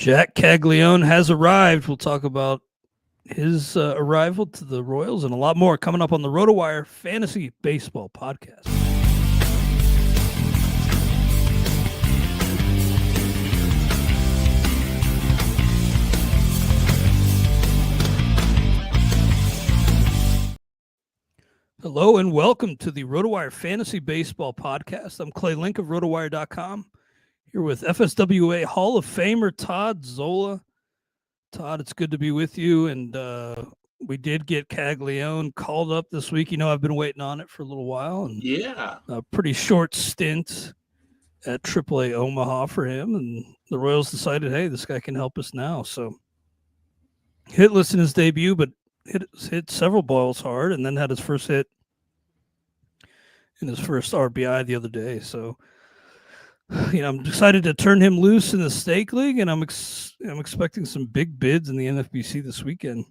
Jack Kaggleó has arrived. We'll talk about his arrival to the Royals and a lot more coming up on the RotoWire Fantasy Baseball Podcast. Hello and welcome to the RotoWire Fantasy Baseball Podcast. I'm Clay Link of RotoWire.com. Here with FSWA Hall of Famer Todd Zola. Todd, it's good to be with you. And we did get Kaggleó called up this week. You know, I've been waiting on it for a little while. And yeah, a pretty short stint at AAA Omaha for him. And the Royals decided, hey, this guy can help us now. So hitless in his debut, but hit several balls hard and then had his first hit in his first RBI the other day. So, you know, I'm excited to turn him loose in the stake league, and I'm expecting some big bids in the NFBC this weekend.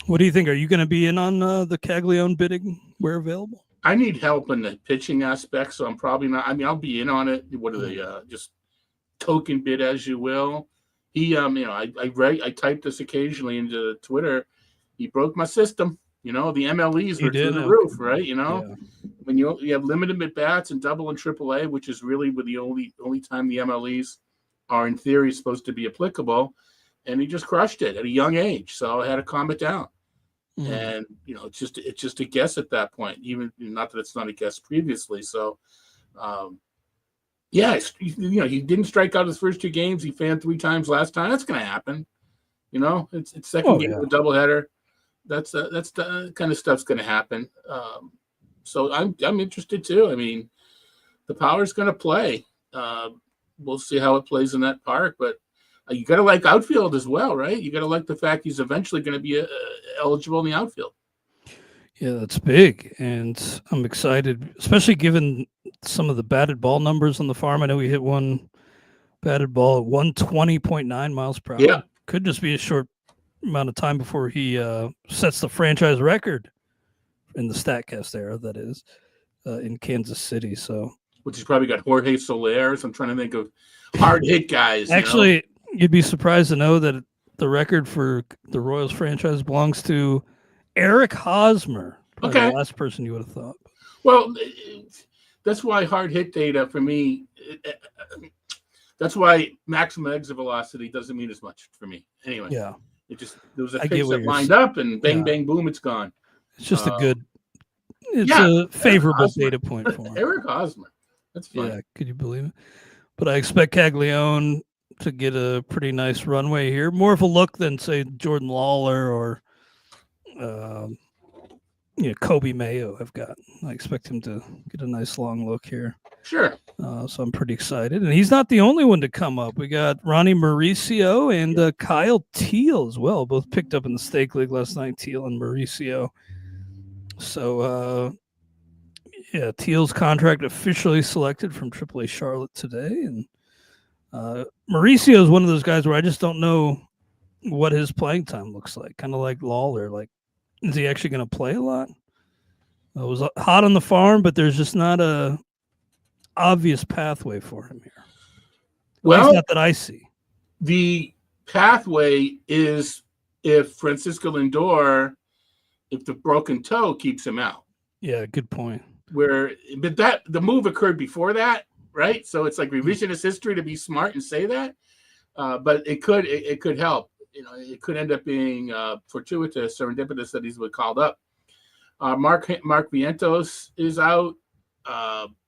What do you think? Are you going to be in on the Kaggleó bidding where available? I need help in the pitching aspect, so I'm probably not. I mean, I'll be in on it. What are they? Just token bid, as you will. He, you know, I typed this occasionally into Twitter. He broke my system. You know, the MLEs were through the roof, right? You know, yeah. When you have limited at bats and double in AAA, which is really the only time the MLEs are in theory supposed to be applicable, and he just crushed it at a young age. So I had to calm it down. And you know, it's just a guess at that point. Even not that it's not a guess previously. So, yeah, you know, he didn't strike out his first two games. He fanned 3 times last time. That's going to happen. You know, it's second game of a doubleheader. That's the kind of stuff's going to happen. So I'm interested too. I mean, the power's going to play. We'll see how it plays in that park, but you got to like outfield as well, right? You got to like the fact he's eventually going to be eligible in the outfield. Yeah, that's big, and I'm excited, especially given some of the batted ball numbers on the farm. I know he hit one batted ball at 120.9 miles per hour. Yeah, could just be a short amount of time before he sets the franchise record in the StatCast era, that is, in Kansas City. So, which has probably got Jorge Soler. So I'm trying to think of hard hit guys. Actually, you'd be surprised to know that the record for the Royals franchise belongs to Eric Hosmer. Probably the last person you would have thought. Well, that's why hard hit data for me. That's why maximum exit velocity doesn't mean as much for me. Anyway. Yeah. It just there was a pitch that lined up and bang, bang, boom, it's gone. It's just a favorable data point for him. Eric Hosmer. That's fun. Yeah, could you believe it? But I expect Kaggleó to get a pretty nice runway here. More of a look than, say, Jordan Lawler or Kobe Mayo have got. I expect him to get a nice long look here. Sure. So I'm pretty excited. And he's not the only one to come up. We got Ronnie Mauricio and Kyle Teal as well. Both picked up in the stake league last night, Teal and Mauricio. So, Teal's contract officially selected from AAA Charlotte today. And Mauricio is one of those guys where I just don't know what his playing time looks like. Kind of like Lawler. Like, is he actually going to play a lot? It was hot on the farm, but there's just not a obvious pathway for him here. Well, not that I see. The pathway is if Francisco Lindor, if the broken toe keeps him out. Yeah, good point. But the move occurred before that, right? So it's like revisionist history to be smart and say that. But it could help. You know, it could end up being fortuitous, serendipitous that he's been called up. Mark Vientos is out.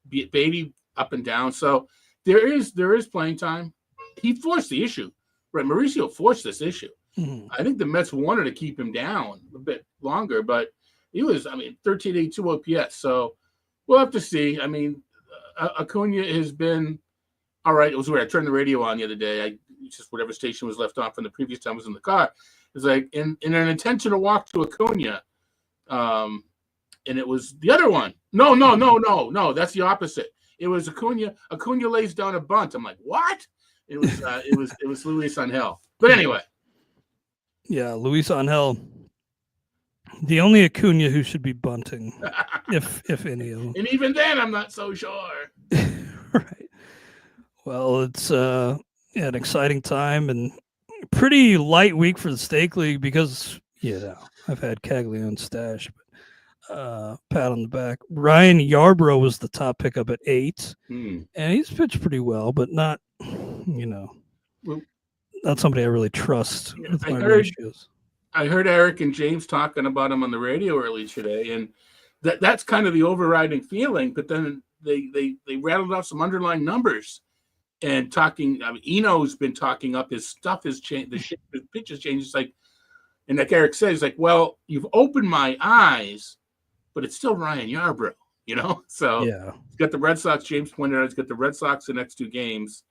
Beatty up and down. So there is playing time. He forced the issue. Right, Mauricio forced this issue. Mm-hmm. I think the Mets wanted to keep him down a bit longer, but he was, 1382 OPS. So we'll have to see. I mean, Acuna has been all right. It was weird. I turned the radio on the other day. Just whatever station was left on from the previous time I was in the car. It's like in an intentional walk to Acuna, and it was the other one. No. That's the opposite. It was Acuna. Acuna lays down a bunt. I'm like, what? It was Luis Angel. But anyway. Yeah, Luis Angel. The only Acuna who should be bunting, if any of them. And even then, I'm not so sure. Right. Well, it's an exciting time and pretty light week for the Stake League because, I've had Kaggleó in stash. But, pat on the back. Ryan Yarbrough was the top pickup at 8, and he's pitched pretty well, but not, not somebody I really trust with my ratios. I heard Eric and James talking about him on the radio earlier today, and that's kind of the overriding feeling. But then they rattled off some underlying numbers and talking. I mean, Eno's been talking up his stuff has changed. The shape of his pitch has changed. It's like, and like Eric says, like, well, you've opened my eyes, but it's still Ryan Yarbrough, So he's got the Red Sox. James pointed out he's got the Red Sox the next 2 games,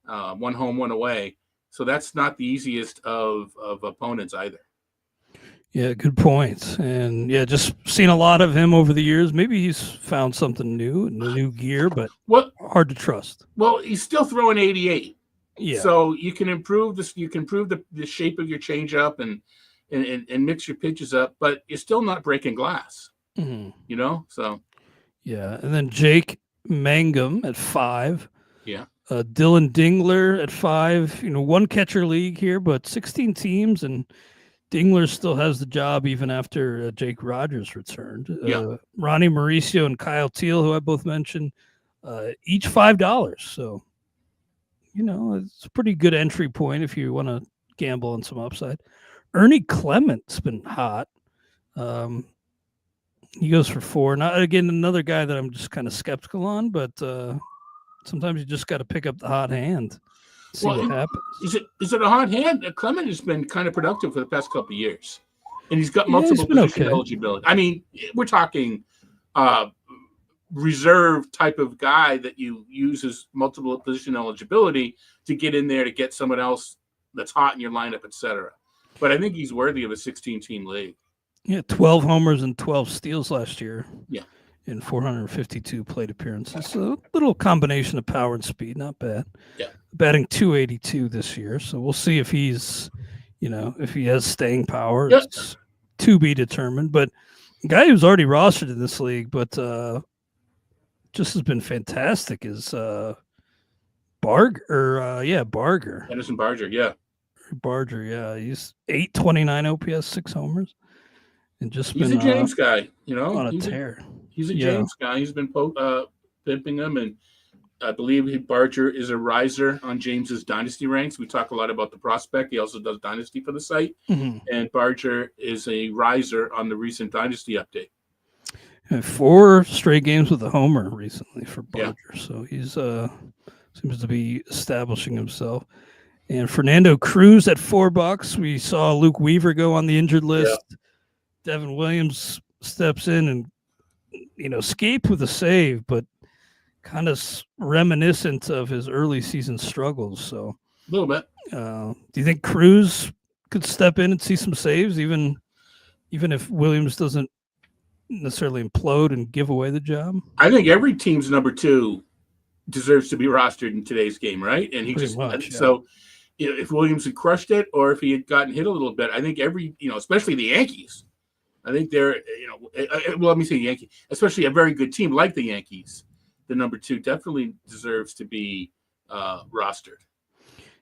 1 home, 1 away. So that's not the easiest of opponents either. Yeah, good point. And just seen a lot of him over the years. Maybe he's found something new in the new gear, but hard to trust. Well, he's still throwing 88. Yeah. So you can improve this. You can improve the shape of your changeup and mix your pitches up, but you're still not breaking glass. Mm-hmm. So. Yeah, and then Jake Mangum at 5. Yeah. Dylan Dingler at 5. 1 catcher league here, but 16 teams, and Dingler still has the job even after Jake Rogers returned. Ronnie Mauricio and Kyle Teal, who I both mentioned, each $5. So, it's a pretty good entry point if you want to gamble on some upside. Ernie Clement's been hot. He goes for 4. Not again, another guy that I'm just kind of skeptical on, but sometimes you just got to pick up the hot hand. See what happens. Is it a hot hand? Clement has been kind of productive for the past couple of years, and he's got multiple position eligibility. I mean, we're talking reserve type of guy that you use as multiple position eligibility to get in there to get someone else that's hot in your lineup, etc. But I think he's worthy of a 16-team league. Yeah, 12 homers and 12 steals last year. Yeah. In 452 plate appearances. So a little combination of power and speed, not bad. Yeah. Batting 282 this year. So we'll see if he's, if he has staying power. Yep. It's to be determined. But a guy who's already rostered in this league, but just has been fantastic is Barger. Edison Barger, yeah. Barger, yeah. He's 829 OPS, 6 homers. And just he's a James guy, on a tear. He's a James guy. He's been pimping him, and I believe Barger is a riser on James's dynasty ranks. We talk a lot about the prospect. He also does dynasty for the site, and Barger is a riser on the recent dynasty update. 4 straight games with a homer recently for Barger, so he's seems to be establishing himself. And Fernando Cruz at $4. We saw Luke Weaver go on the injured list. Yeah. Devin Williams steps in and escaped with a save, but kind of reminiscent of his early season struggles. So a little bit. Do you think Cruz could step in and see some saves, even if Williams doesn't necessarily implode and give away the job? I think every team's number 2 deserves to be rostered in today's game, right? And so if Williams had crushed it, or if he had gotten hit a little bit, I think every especially the Yankees. I think they're, let me say Yankees, especially a very good team like the Yankees. The number 2 definitely deserves to be rostered.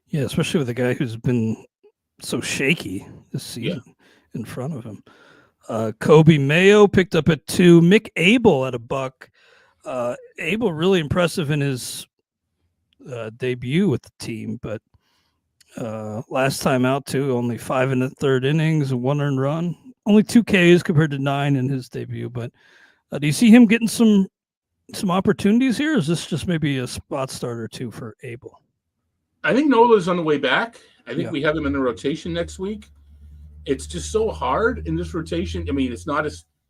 Yeah, especially with a guy who's been so shaky this season in front of him. Kobe Mayo picked up at 2. Mick Abel at $1. Abel really impressive in his debut with the team, but last time out too, only 5 in the 3rd innings, 1 earned run. Only 2 Ks compared to 9 in his debut, but do you see him getting some opportunities here? Or is this just maybe a spot starter too for Abel? I think Nola's on the way back. I think we have him in the rotation next week. It's just so hard in this rotation. I mean, it's not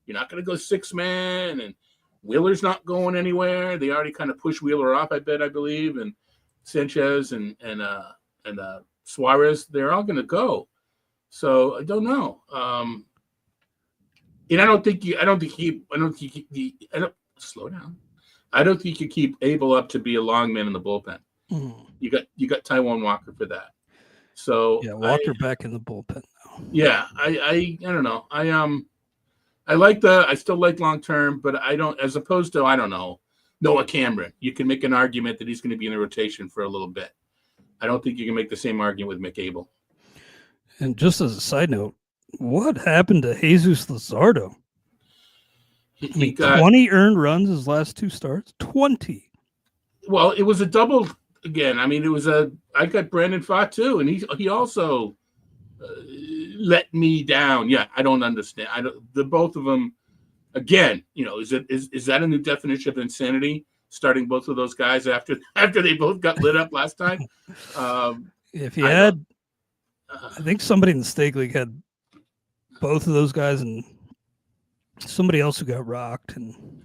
you're not going to go 6-man, and Wheeler's not going anywhere. They already kind of push Wheeler off, I believe, and Sanchez and Suarez, they're all going to go. So I don't know. And I don't think you slow down. I don't think you keep Abel up to be a long man in the bullpen. Mm-hmm. You got Taijuan Walker for that. So Walker back in the bullpen now. Yeah, I don't know. I still like long term, but I don't, as opposed to, I don't know, Noah Cameron. You can make an argument that he's going to be in the rotation for a little bit. I don't think you can make the same argument with McAble. And just as a side note, what happened to Jesus Luzardo? He got 20 earned runs his last 2 starts. 20. Well, it was a double again. I mean, I got Brandon Pfaadt too, and he also let me down. Yeah, I don't understand. The both of them again. Is that a new definition of insanity? Starting both of those guys after they both got lit up last time. If you had, I think somebody in the Stake League had both of those guys and somebody else who got rocked, and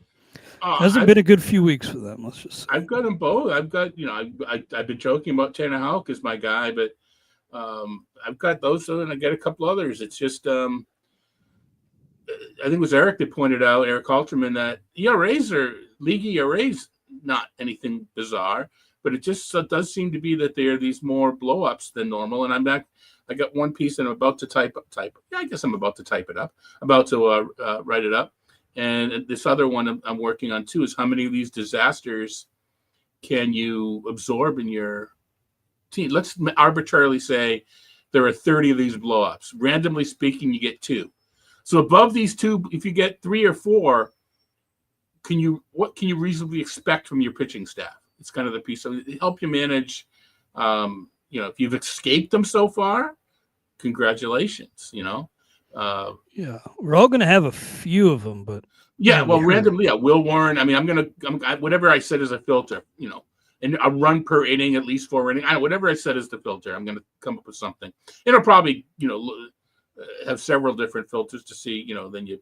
hasn't been a good few weeks for them. Let's just say. I've got them both. I've got I've been joking about Tanner Houck as my guy, but I've got those, and I got a couple others. It's just I think it was Eric that pointed out, Eric Halterman, that league ERAs not anything bizarre, but it just does seem to be that there are these more blow-ups than normal. And I'm back. I got one piece and I'm about to type. Yeah, I guess I'm about to type it up. About to write it up. And this other one I'm working on too is how many of these disasters can you absorb in your team? Let's arbitrarily say there are 30 of these blow-ups. Randomly speaking, you get 2. So above these 2, if you get 3 or 4, what can you reasonably expect from your pitching staff? It's kind of the piece. So it help you manage. If you've escaped them so far, congratulations. Yeah, we're all going to have a few of them, but randomly, Will Warren. I mean, whatever I said as a filter, and a run per inning, at least 4 innings. Whatever I said as the filter, I'm going to come up with something. It'll probably, have several different filters to see, then you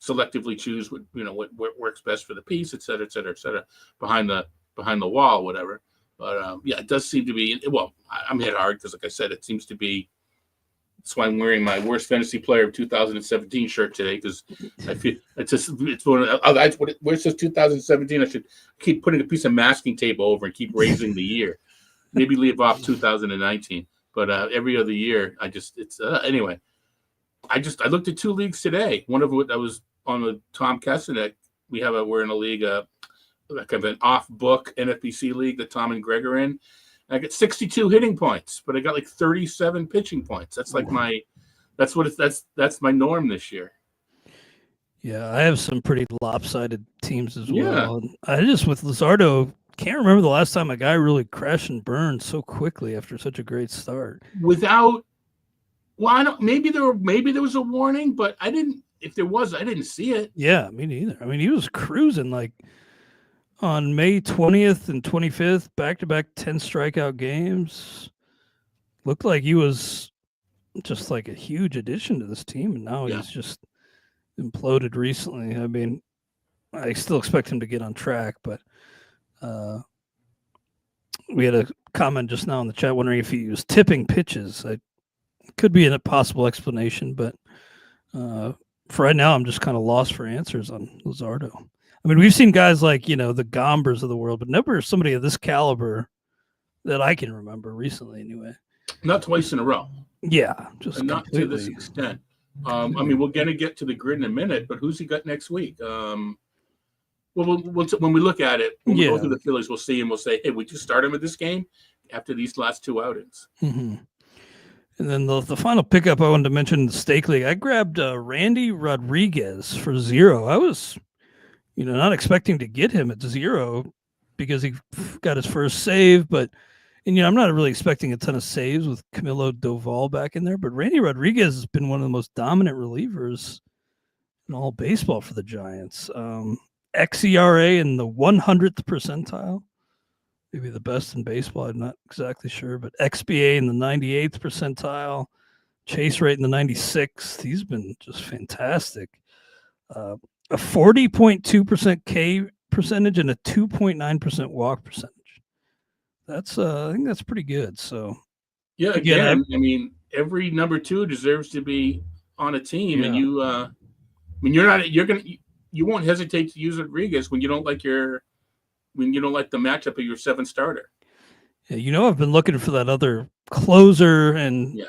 selectively choose what works best for the piece, et cetera, et cetera, et cetera, behind the wall, whatever. But it does seem to be. Well, I'm hit hard because, like I said, it seems to be. That's why I'm wearing my worst fantasy player of 2017 shirt today, because I feel it's one of where it says 2017. I should keep putting a piece of masking tape over and keep raising the year. Maybe leave off 2019, but every other year anyway. I looked at 2 leagues today. One of which I was on with Tom Kessenek. We're in a league, like an off-book NFBC league that Tom and Greg are in. And I got 62 hitting points, but I got like 37 pitching points. That's like that's my norm this year. Yeah, I have some pretty lopsided teams as well. I just, with Luzardo, can't remember the last time a guy really crashed and burned so quickly after such a great start. Maybe there was a warning, but I didn't. If there was, I didn't see it. Yeah, me neither. I mean, he was cruising like on May 20th and 25th, back-to-back 10 strikeout games. Looked like he was just like a huge addition to this team, and now he's just imploded recently. I mean, I still expect him to get on track, but we had a comment just now in the chat wondering if he was tipping pitches. Could be a possible explanation, but for right now, I'm just kind of lost for answers on Luzardo. I mean, we've seen guys like, the Gombers of the world, but never somebody of this caliber that I can remember recently anyway. Not twice in a row. Yeah, just not to this extent. I mean, we're going to get to the grid in a minute, but who's he got next week? Well, when we look at it, when we go through the Phillies, we'll see and we'll say, hey, we just start him with this game after these last 2 outings. Mm-hmm. And then the final pickup I wanted to mention in the Stake League, I grabbed Randy Rodriguez for 0. I was, not expecting to get him at 0 because he got his first save, but I'm not really expecting a ton of saves with Camilo Doval back in there. But Randy Rodriguez has been one of the most dominant relievers in all baseball for the Giants. xERA in the 100th percentile. Maybe the best in baseball. I'm not exactly sure, but XBA in the 98th percentile, chase rate in the 96th. He's been just fantastic. A 40.2% K percentage and a 2.9% walk percentage. That's I think that's pretty good. So again, I mean, every number 2 deserves to be on a team, and you won't hesitate to use Rodriguez when you don't like the matchup of your 7th starter. Yeah, I've been looking for that other closer, and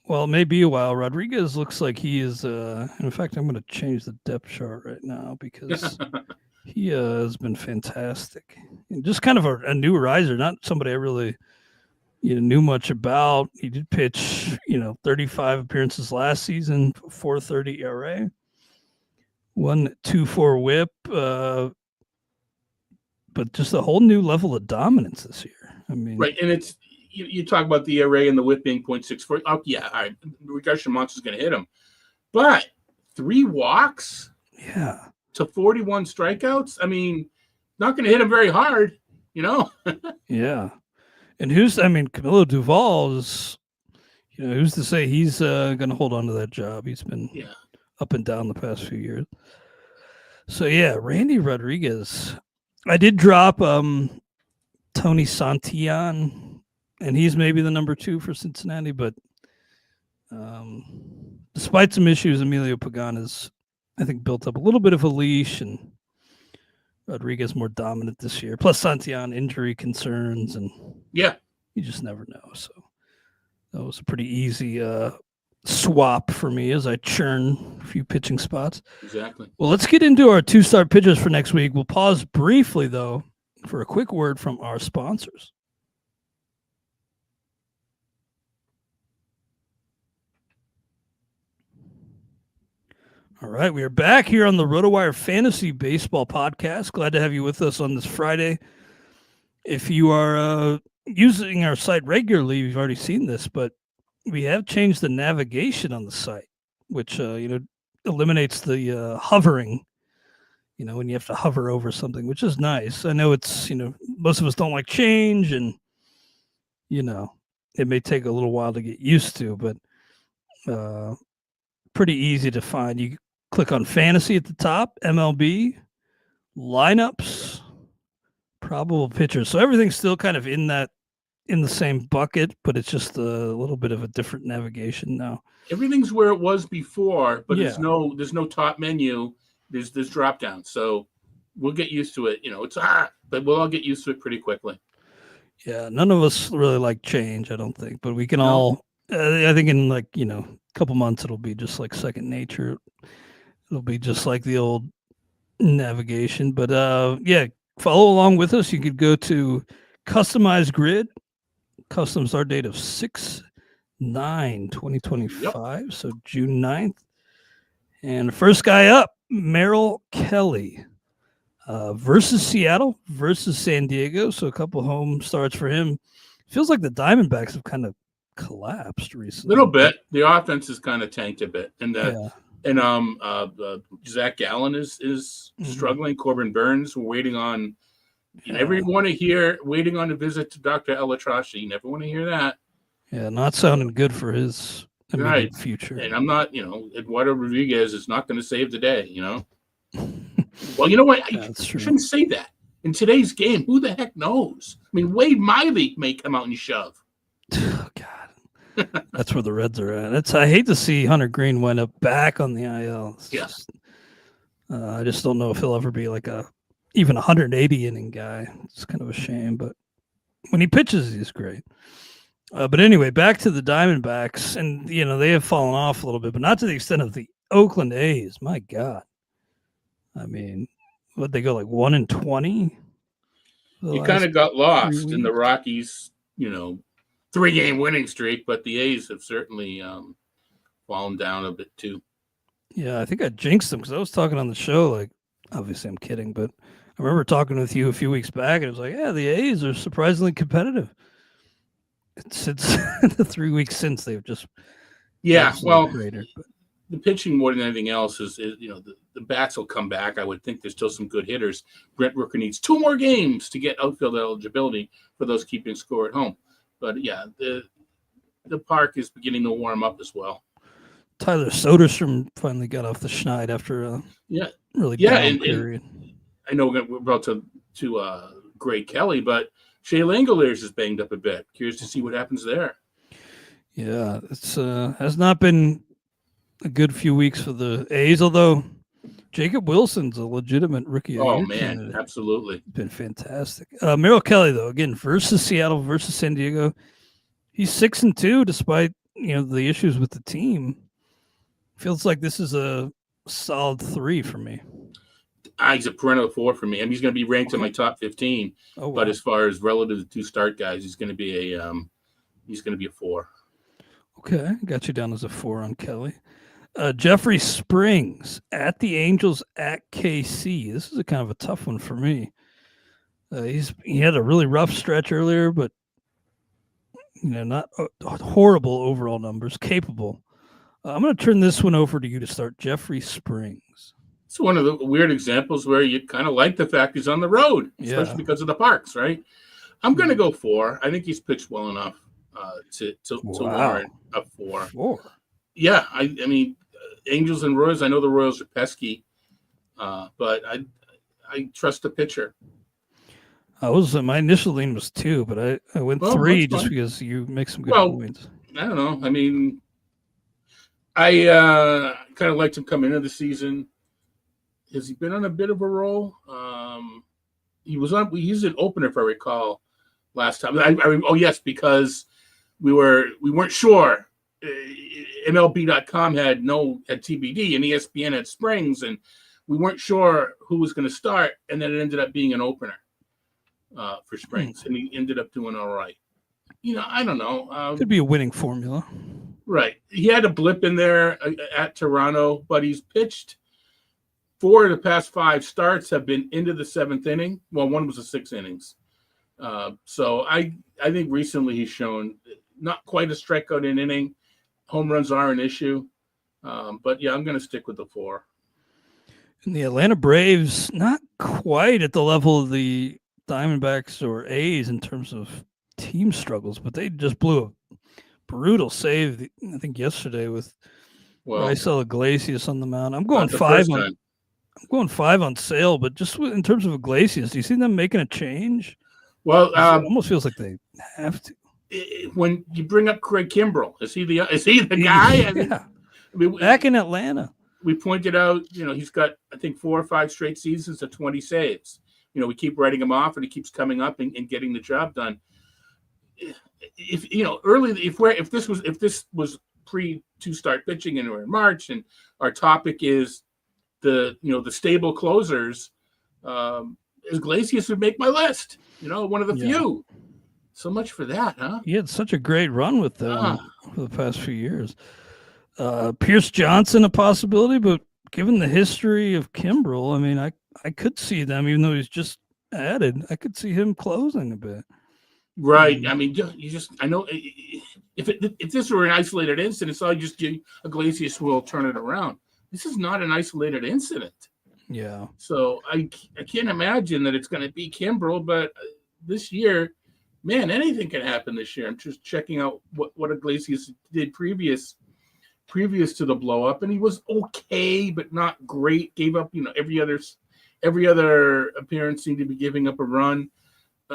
well, it may be a while. Rodriguez looks like he is. In fact, I'm going to change the depth chart right now because he has been fantastic. And just kind of a new riser, not somebody I really knew much about. He did pitch, 35 appearances last season, 4.30 ERA, 1.24 WHIP, but just a whole new level of dominance this year. I mean, right, and it's you talk about the ERA and the WHIP being 0.64. Oh yeah, all right. Regression monster's going to hit him, but 3 walks, yeah, to 41 strikeouts. I mean, not going to hit him very hard, Yeah, and Camilo Duvall is, who's to say he's going to hold on to that job? He's been up and down the past few years. So yeah, Randy Rodriguez. I did drop Tony Santillan, and he's maybe the number 2 for Cincinnati, but despite some issues, Emilio Pagan has, I think, built up a little bit of a leash, and Rodriguez more dominant this year. Plus Santillan injury concerns, and you just never know. So that was a pretty easy swap for me as I churn a few pitching spots. Exactly. Well, let's get into our 2-star pitchers for next week. We'll pause briefly, though, for a quick word from our sponsors. All right, we are back here on the RotoWire Fantasy Baseball Podcast. Glad to have you with us on this Friday. If you are using our site regularly, you've already seen this, but we have changed the navigation on the site, which eliminates the hovering. When you have to hover over something, which is nice. I know it's most of us don't like change, and it may take a little while to get used to, but pretty easy to find. You click on fantasy at the top, MLB, lineups, probable pitchers. So everything's still kind of in the same bucket, but it's just a little bit of a different navigation now. Everything's where it was before, but there's no top menu. There's drop down. So we'll get used to it. It's hard, but we'll all get used to it pretty quickly. Yeah, none of us really like change, I don't think, but we can all. I think in a couple months it'll be just like second nature. It'll be just like the old navigation. But follow along with us. You could go to Customize Grid. Custom start date of 6/9/2025. Yep. So June 9th. And the first guy up, Merrill Kelly versus Seattle versus San Diego. So a couple home starts for him. Feels like the Diamondbacks have kind of collapsed recently. A little bit. The offense has kind of tanked a bit, and Zach Gallen is struggling. Corbin Burns, we're waiting on. You never want to hear waiting on a visit to Dr. Elatrashi. You never want to hear that. Yeah, not sounding good for his immediate future. And I'm not, Eduardo Rodriguez is not going to save the day. Well, you know what? I shouldn't say that. In today's game, who the heck knows? I mean, Wade Miley may come out and shove. Oh, God. That's where the Reds are at. I hate to see Hunter Green wind up back on the IL. I just don't know if he'll ever be like even 180 inning guy. It's kind of a shame, but when he pitches, he's great. But anyway, back to the Diamondbacks, and they have fallen off a little bit, but not to the extent of the Oakland A's. My God, I mean, would they go like 1-20? You kind of got lost in the Rockies, 3-game winning streak, but the A's have certainly fallen down a bit too. Yeah, I think I jinxed them because I was talking on the show. Like, obviously, I'm kidding, but I remember talking with you a few weeks back, and it was like, yeah, the A's are surprisingly competitive. Since the 3 weeks since, they've just greater. The pitching more than anything else is the bats will come back. I would think there's still some good hitters. Brent Rooker needs 2 more games to get outfield eligibility for those keeping score at home. But yeah, the park is beginning to warm up as well. Tyler Soderstrom finally got off the schneid after a really down period. I know we're about to Gray Kelly, but Shea Langoliers is banged up a bit. Curious to see what happens there. Yeah, it's has not been a good few weeks for the A's, although Jacob Wilson's a legitimate rookie. Oh, man, candidate. Absolutely. Been fantastic. Merrill Kelly, though, again, versus Seattle, versus San Diego. He's 6-2 despite, the issues with the team. Feels like this is a solid 3 for me. He's a perennial 4 for me. I mean, he's going to be ranked in my top 15. Oh, wow. But as far as relative to 2 start guys, he's going to be a He's going to be a 4. Okay, got you down as a 4 on Kelly. Jeffrey Springs at the Angels at KC. This is a kind of a tough one for me. He had a really rough stretch earlier, but not horrible overall numbers. Capable. I'm going to turn this one over to you to start. Jeffrey Springs. It's one of the weird examples where you kind of like the fact he's on the road, especially because of the parks, right? I'm going to go 4. I think he's pitched well enough to warrant a 4. 4. Yeah, I mean, Angels and Royals. I know the Royals are pesky, but I trust the pitcher. My initial lean was 2, but I went 3 just because you make some good points. I don't know. I mean, I kind of liked him coming into the season. Has he been on a bit of a roll? He's an opener, if I recall, last time. Yes, because we weren't sure. MLB.com had TBD and ESPN had Springs, and we weren't sure who was going to start, and then it ended up being an opener for Springs, and he ended up doing all right. I don't know. Could be a winning formula. Right. He had a blip in there at Toronto, but he's pitched 4 of the past 5 starts have been into the 7th inning. Well, one was the 6 innings. So I think recently he's shown not quite a strikeout in inning. Home runs are an issue. But, yeah, I'm going to stick with the 4. And the Atlanta Braves, not quite at the level of the Diamondbacks or A's in terms of team struggles, but they just blew a brutal save, I think, yesterday with Raisel Iglesias on the mound. I'm going 5 on. I'm going 5 on Sale, but just in terms of Iglesias, do you see them making a change? Well, it almost feels like they have to. When you bring up Craig Kimbrell, is he the guy? I mean, back in Atlanta, we pointed out, he's got, I think, 4 or 5 straight seasons of 20 saves. We keep writing him off, and he keeps coming up and getting the job done. If this was pre to start pitching in March, and our topic is the stable closers, Iglesias would make my list. One of the few. So much for that, huh? He had such a great run with them for the past few years. Pierce Johnson, a possibility, but given the history of Kimbrell, I mean, I could see them, even though he's just added, I could see him closing a bit. Right. I mean, I know if this were an isolated incident, it's all just Iglesias will turn it around. This is not an isolated incident. Yeah. So I can't imagine that it's going to be Kimbrell, but this year, man, anything can happen this year. I'm just checking out what Iglesias did previous to the blow up, and he was okay, but not great. Gave up, every other appearance seemed to be giving up a run.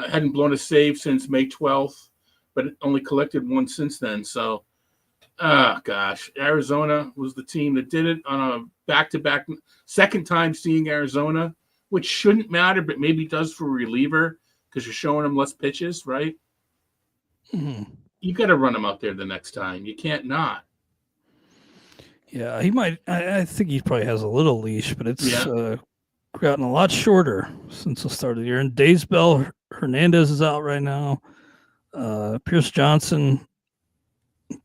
Hadn't blown a save since May 12th, but only collected 1 since then. So, Arizona was the team that did it on a back-to-back, second time seeing Arizona, which shouldn't matter, but maybe does for a reliever because you're showing them less pitches, right? Mm-hmm. You got to run him out there the next time. You can't not. Yeah, he might. I think he probably has a little leash, but it's gotten a lot shorter since the start of the year. And Daysbel Hernandez is out right now. Pierce Johnson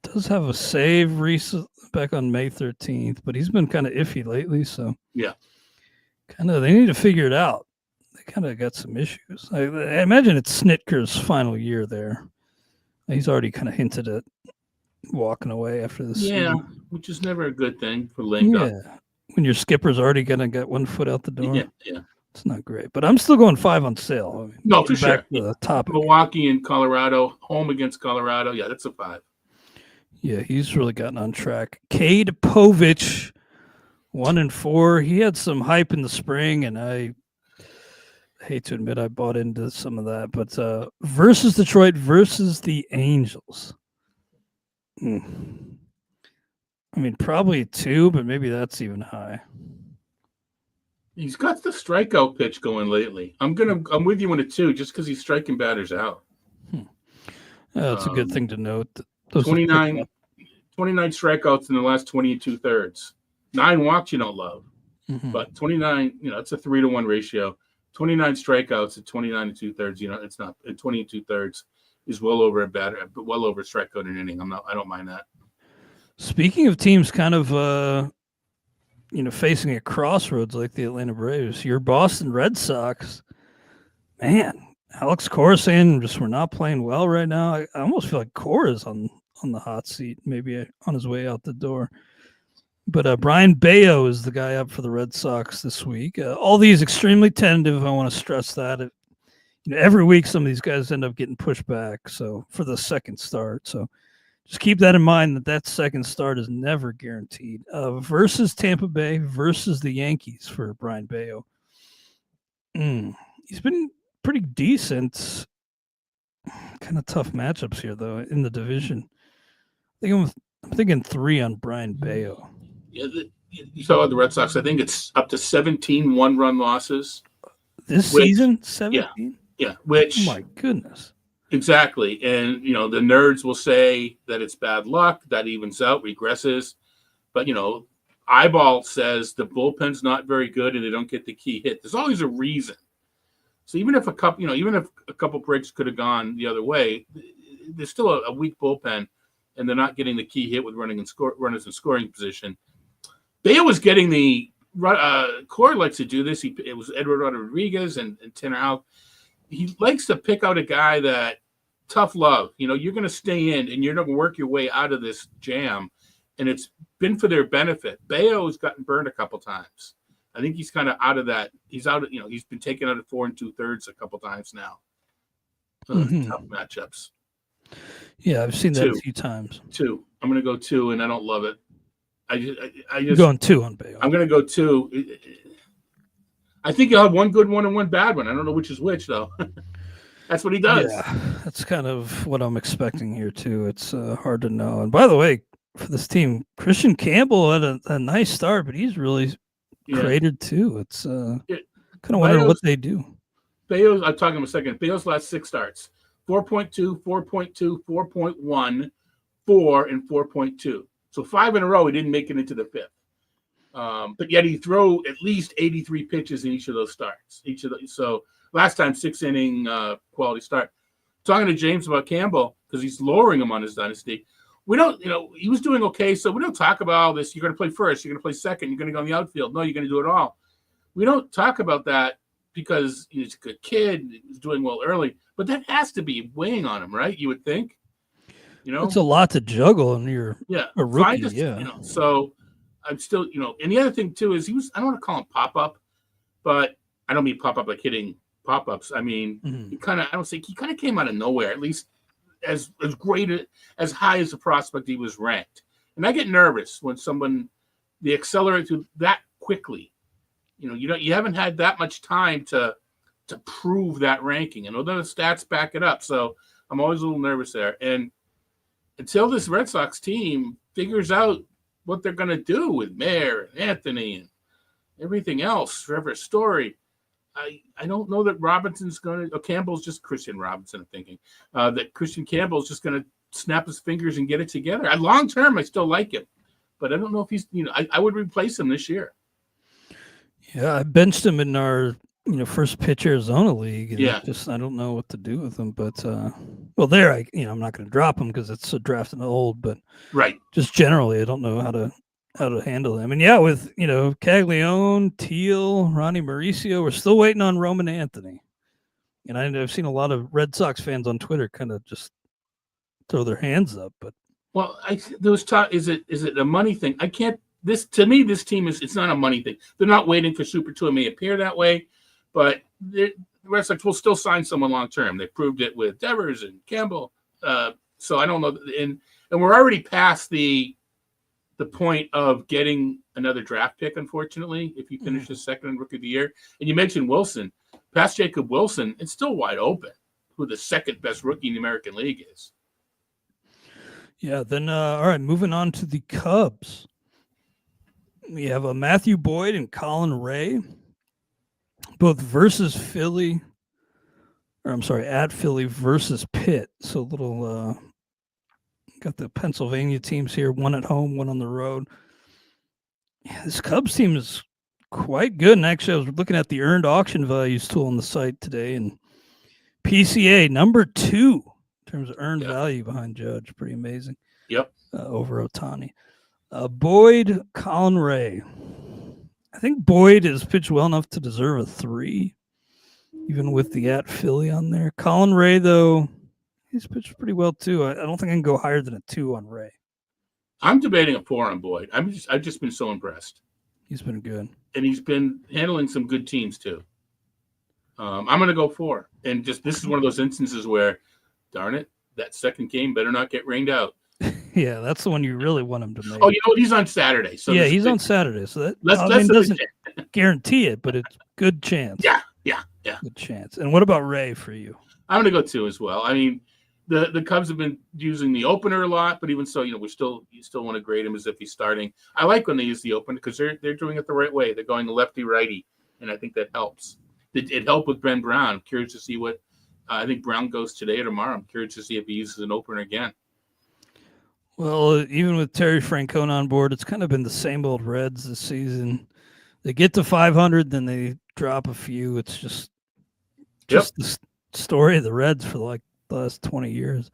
does have a save back on May 13th, but he's been kind of iffy lately. So they need to figure it out. They kind of got some issues. I imagine it's Snitker's final year there. He's already kind of hinted at walking away after this season. Which is never a good thing for Lingo. Yeah, when your skipper's already going to get 1 foot out the door. Yeah. It's not great, but I'm still going 5 on Sale. I mean, no, for sure. To the topic. Milwaukee and Colorado, home against Colorado. Yeah, that's a 5. Yeah, he's really gotten on track. Cade Povich, 1-4. He had some hype in the spring, and I hate to admit I bought into some of that. But versus Detroit, versus the Angels. I mean, probably 2, but maybe that's even high. He's got the strikeout pitch going lately. I'm with you on a 2 just because he's striking batters out. That's a good thing to note. 29 strikeouts in the last 20 2/3. 9 walks you don't love, but 29. It's a 3-to-1 ratio. 29 strikeouts at 29 2/3. It's not at 20 2/3. is well over strikeout an inning. I don't mind that. Speaking of teams kind of facing a crossroads like the Atlanta Braves, your Boston Red Sox, man, Alex Cora saying just we're not playing well right now. I almost feel like Cora's on the hot seat, maybe on his way out the door. But Brian Bayo is the guy up for the Red Sox this week. All these extremely tentative. I want to stress that. Every week some of these guys end up getting pushed back. So for the second start, so just keep that in mind that second start is never guaranteed. Versus Tampa Bay versus the Yankees for Brian Bayo. He's been pretty decent. Kind of tough matchups here though in the division. I'm thinking 3 on Brian Bayo. Yeah, you saw the Red Sox. I think it's up to 17 one-run losses this season. 17. Yeah, which, oh my goodness. Exactly. And, the nerds will say that it's bad luck, that evens out, regresses. But, eyeball says the bullpen's not very good and they don't get the key hit. There's always a reason. So even if a couple breaks could have gone the other way, there's still a weak bullpen and they're not getting the key hit with runners in scoring position. Bayo was getting the Core likes to do this. It was Eduardo Rodriguez and Tanner Houck. He likes to pick out a guy that tough love. You're going to stay in and you're going to work your way out of this jam. And it's been for their benefit. Bayo has gotten burned a couple times. I think he's kind of out of that. He's out of, he's been taken out of 4 2/3 a couple times now. Tough matchups. Yeah, I've seen that a few times. 2. I'm going to go 2, and I don't love it. I just You're going 2 on Bayo. I'm going to go 2. I think he'll have one good one and one bad one. I don't know which is which, though. That's what he does. Yeah, that's kind of what I'm expecting here, too. It's hard to know. And by the way, for this team, Christian Campbell had a nice start, but he's really cratered, too. It's kind of wondering what they do. Bayo's, I'll talk in a second. Bayo's last 6 starts, 4.2, 4.2, 4.1, 4, and 4.2. So 5 in a row, he didn't make it into the 5th. But yet he threw at least 83 pitches in each of those starts. So last time 6-inning quality start. Talking to James about Campbell because he's lowering him on his dynasty. We don't, he was doing okay. So we don't talk about all this. You're going to play first. You're going to play second. You're going to go in the outfield. No, you're going to do it all. We don't talk about that because he's a good kid. He's doing well early. But that has to be weighing on him, right? You would think. It's a lot to juggle, and you're a rookie. So I'm still, and the other thing too is I don't want to call him pop up, but I don't mean pop up like hitting pop ups. I mean, he kind of came out of nowhere, at least as great as high as a prospect he was ranked. And I get nervous when they accelerate through that quickly. You haven't had that much time to prove that ranking, and although the stats back it up, so I'm always a little nervous there. And until this Red Sox team figures out what they're going to do with Mayer and Anthony and everything else, Trevor Story, I don't know that Campbell's just Christian Robinson, I'm thinking, that Christian Campbell's just going to snap his fingers and get it together. Long term, I still like him, but I don't know if he's, I would replace him this year. Yeah, I benched him in our first pitch Arizona league. And I don't know what to do with him. But I'm not going to drop him because it's a drafting old. But just generally, I don't know how to handle him. And with Kaggleó, Teal, Ronnie Mauricio, we're still waiting on Roman Anthony. And I've seen a lot of Red Sox fans on Twitter kind of just throw their hands up. But is it a money thing? I can't. This team it's not a money thing. They're not waiting for Super 2. It may appear that way, but the Red Sox will still sign someone long term. They proved it with Devers and Campbell. So I don't know. And we're already past the point of getting another draft pick, unfortunately, if you finish the second and Rookie of the Year. And you mentioned Wilson. Past Jacob Wilson, it's still wide open who the second best rookie in the American League is. Yeah, then all right, moving on to the Cubs. We have a Matthew Boyd and Colin Ray, both versus Philly, at Philly versus Pitt. So got the Pennsylvania teams here, one at home, one on the road. Yeah, this Cubs team is quite good. And actually, I was looking at the earned auction values tool on the site today, and PCA number 2, in terms of earned value behind Judge. Pretty amazing. Yep. Over Ohtani. Boyd, Colin Ray. I think Boyd has pitched well enough to deserve a 3, even with the at Philly on there. Colin Ray, though, he's pitched pretty well too. I don't think I can go higher than a 2 on Ray. I'm debating a 4 on Boyd. I've just been so impressed. He's been good, and he's been handling some good teams too. I'm going to go 4, and just this is one of those instances where, darn it, that second game better not get rained out. Yeah, that's the one you really want him to make. Oh, he's on Saturday. So yeah, he's on Saturday, so that doesn't guarantee it, but it's good chance. Yeah. Good chance. And what about Ray for you? I'm going to go 2 as well. I mean, the Cubs have been using the opener a lot, but even so, you still want to grade him as if he's starting. I like when they use the opener because they're doing it the right way. They're going lefty righty, and I think that helps. It helped with Ben Brown. I'm curious to see what I think Brown goes today or tomorrow. I'm curious to see if he uses an opener again. Well, even with Terry Francona on board, it's kind of been the same old Reds this season. They get to 500, then they drop a few. It's just the story of the Reds for like the last 20 years.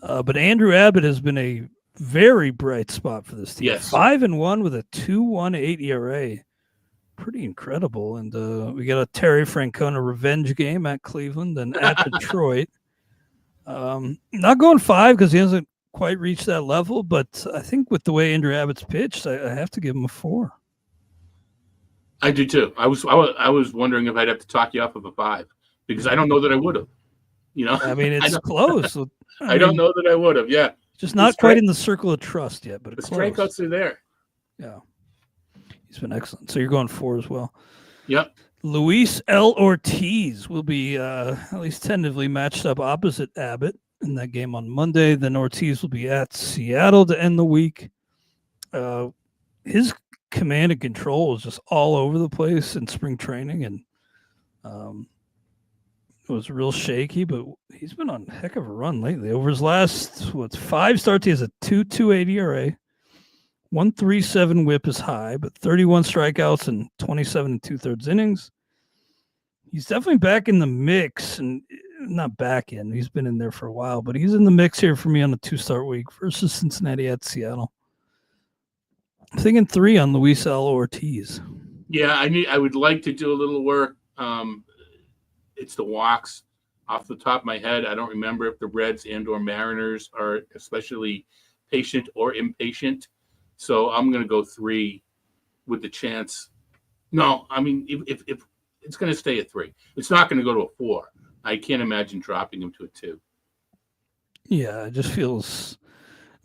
But Andrew Abbott has been a very bright spot for this team. Yes. 5-1 with a 2.18 ERA. Pretty incredible. And we got a Terry Francona revenge game at Cleveland and at Detroit. Not going 5 because he hasn't quite reached that level, but I think with the way Andrew Abbott's pitched, I have to give him a 4. I do too. I was wondering if I'd have to talk you off of a 5 because I don't know that I would have. I mean, it's close. I don't know that I would have. Yeah, just not quite in the circle of trust yet, but it's the strikeouts are there. Yeah, he's been excellent. So you're going 4 as well. Yep. Luis L. Ortiz will be at least tentatively matched up opposite Abbott in that game on Monday. Then Ortiz will be at Seattle to end the week. His command and control is just all over the place in spring training, and it was real shaky, but he's been on a heck of a run lately. Over his last 5 starts, he has a 2.28 ERA, 1.37 WHIP is high, but 31 strikeouts and 27 2/3 innings. He's definitely back in the mix, and not back in. He's been in there for a while, but he's in the mix here for me on a 2-start week versus Cincinnati at Seattle. I'm thinking 3 on Luis L. Ortiz. Yeah, I would like to do a little work. It's the walks. Off the top of my head, I don't remember if the Reds and or Mariners are especially patient or impatient. So I'm going to go 3 with the chance. No, I mean, if it's going to stay at 3. It's not going to go to a 4. I can't imagine dropping him to a 2. Yeah, it just feels.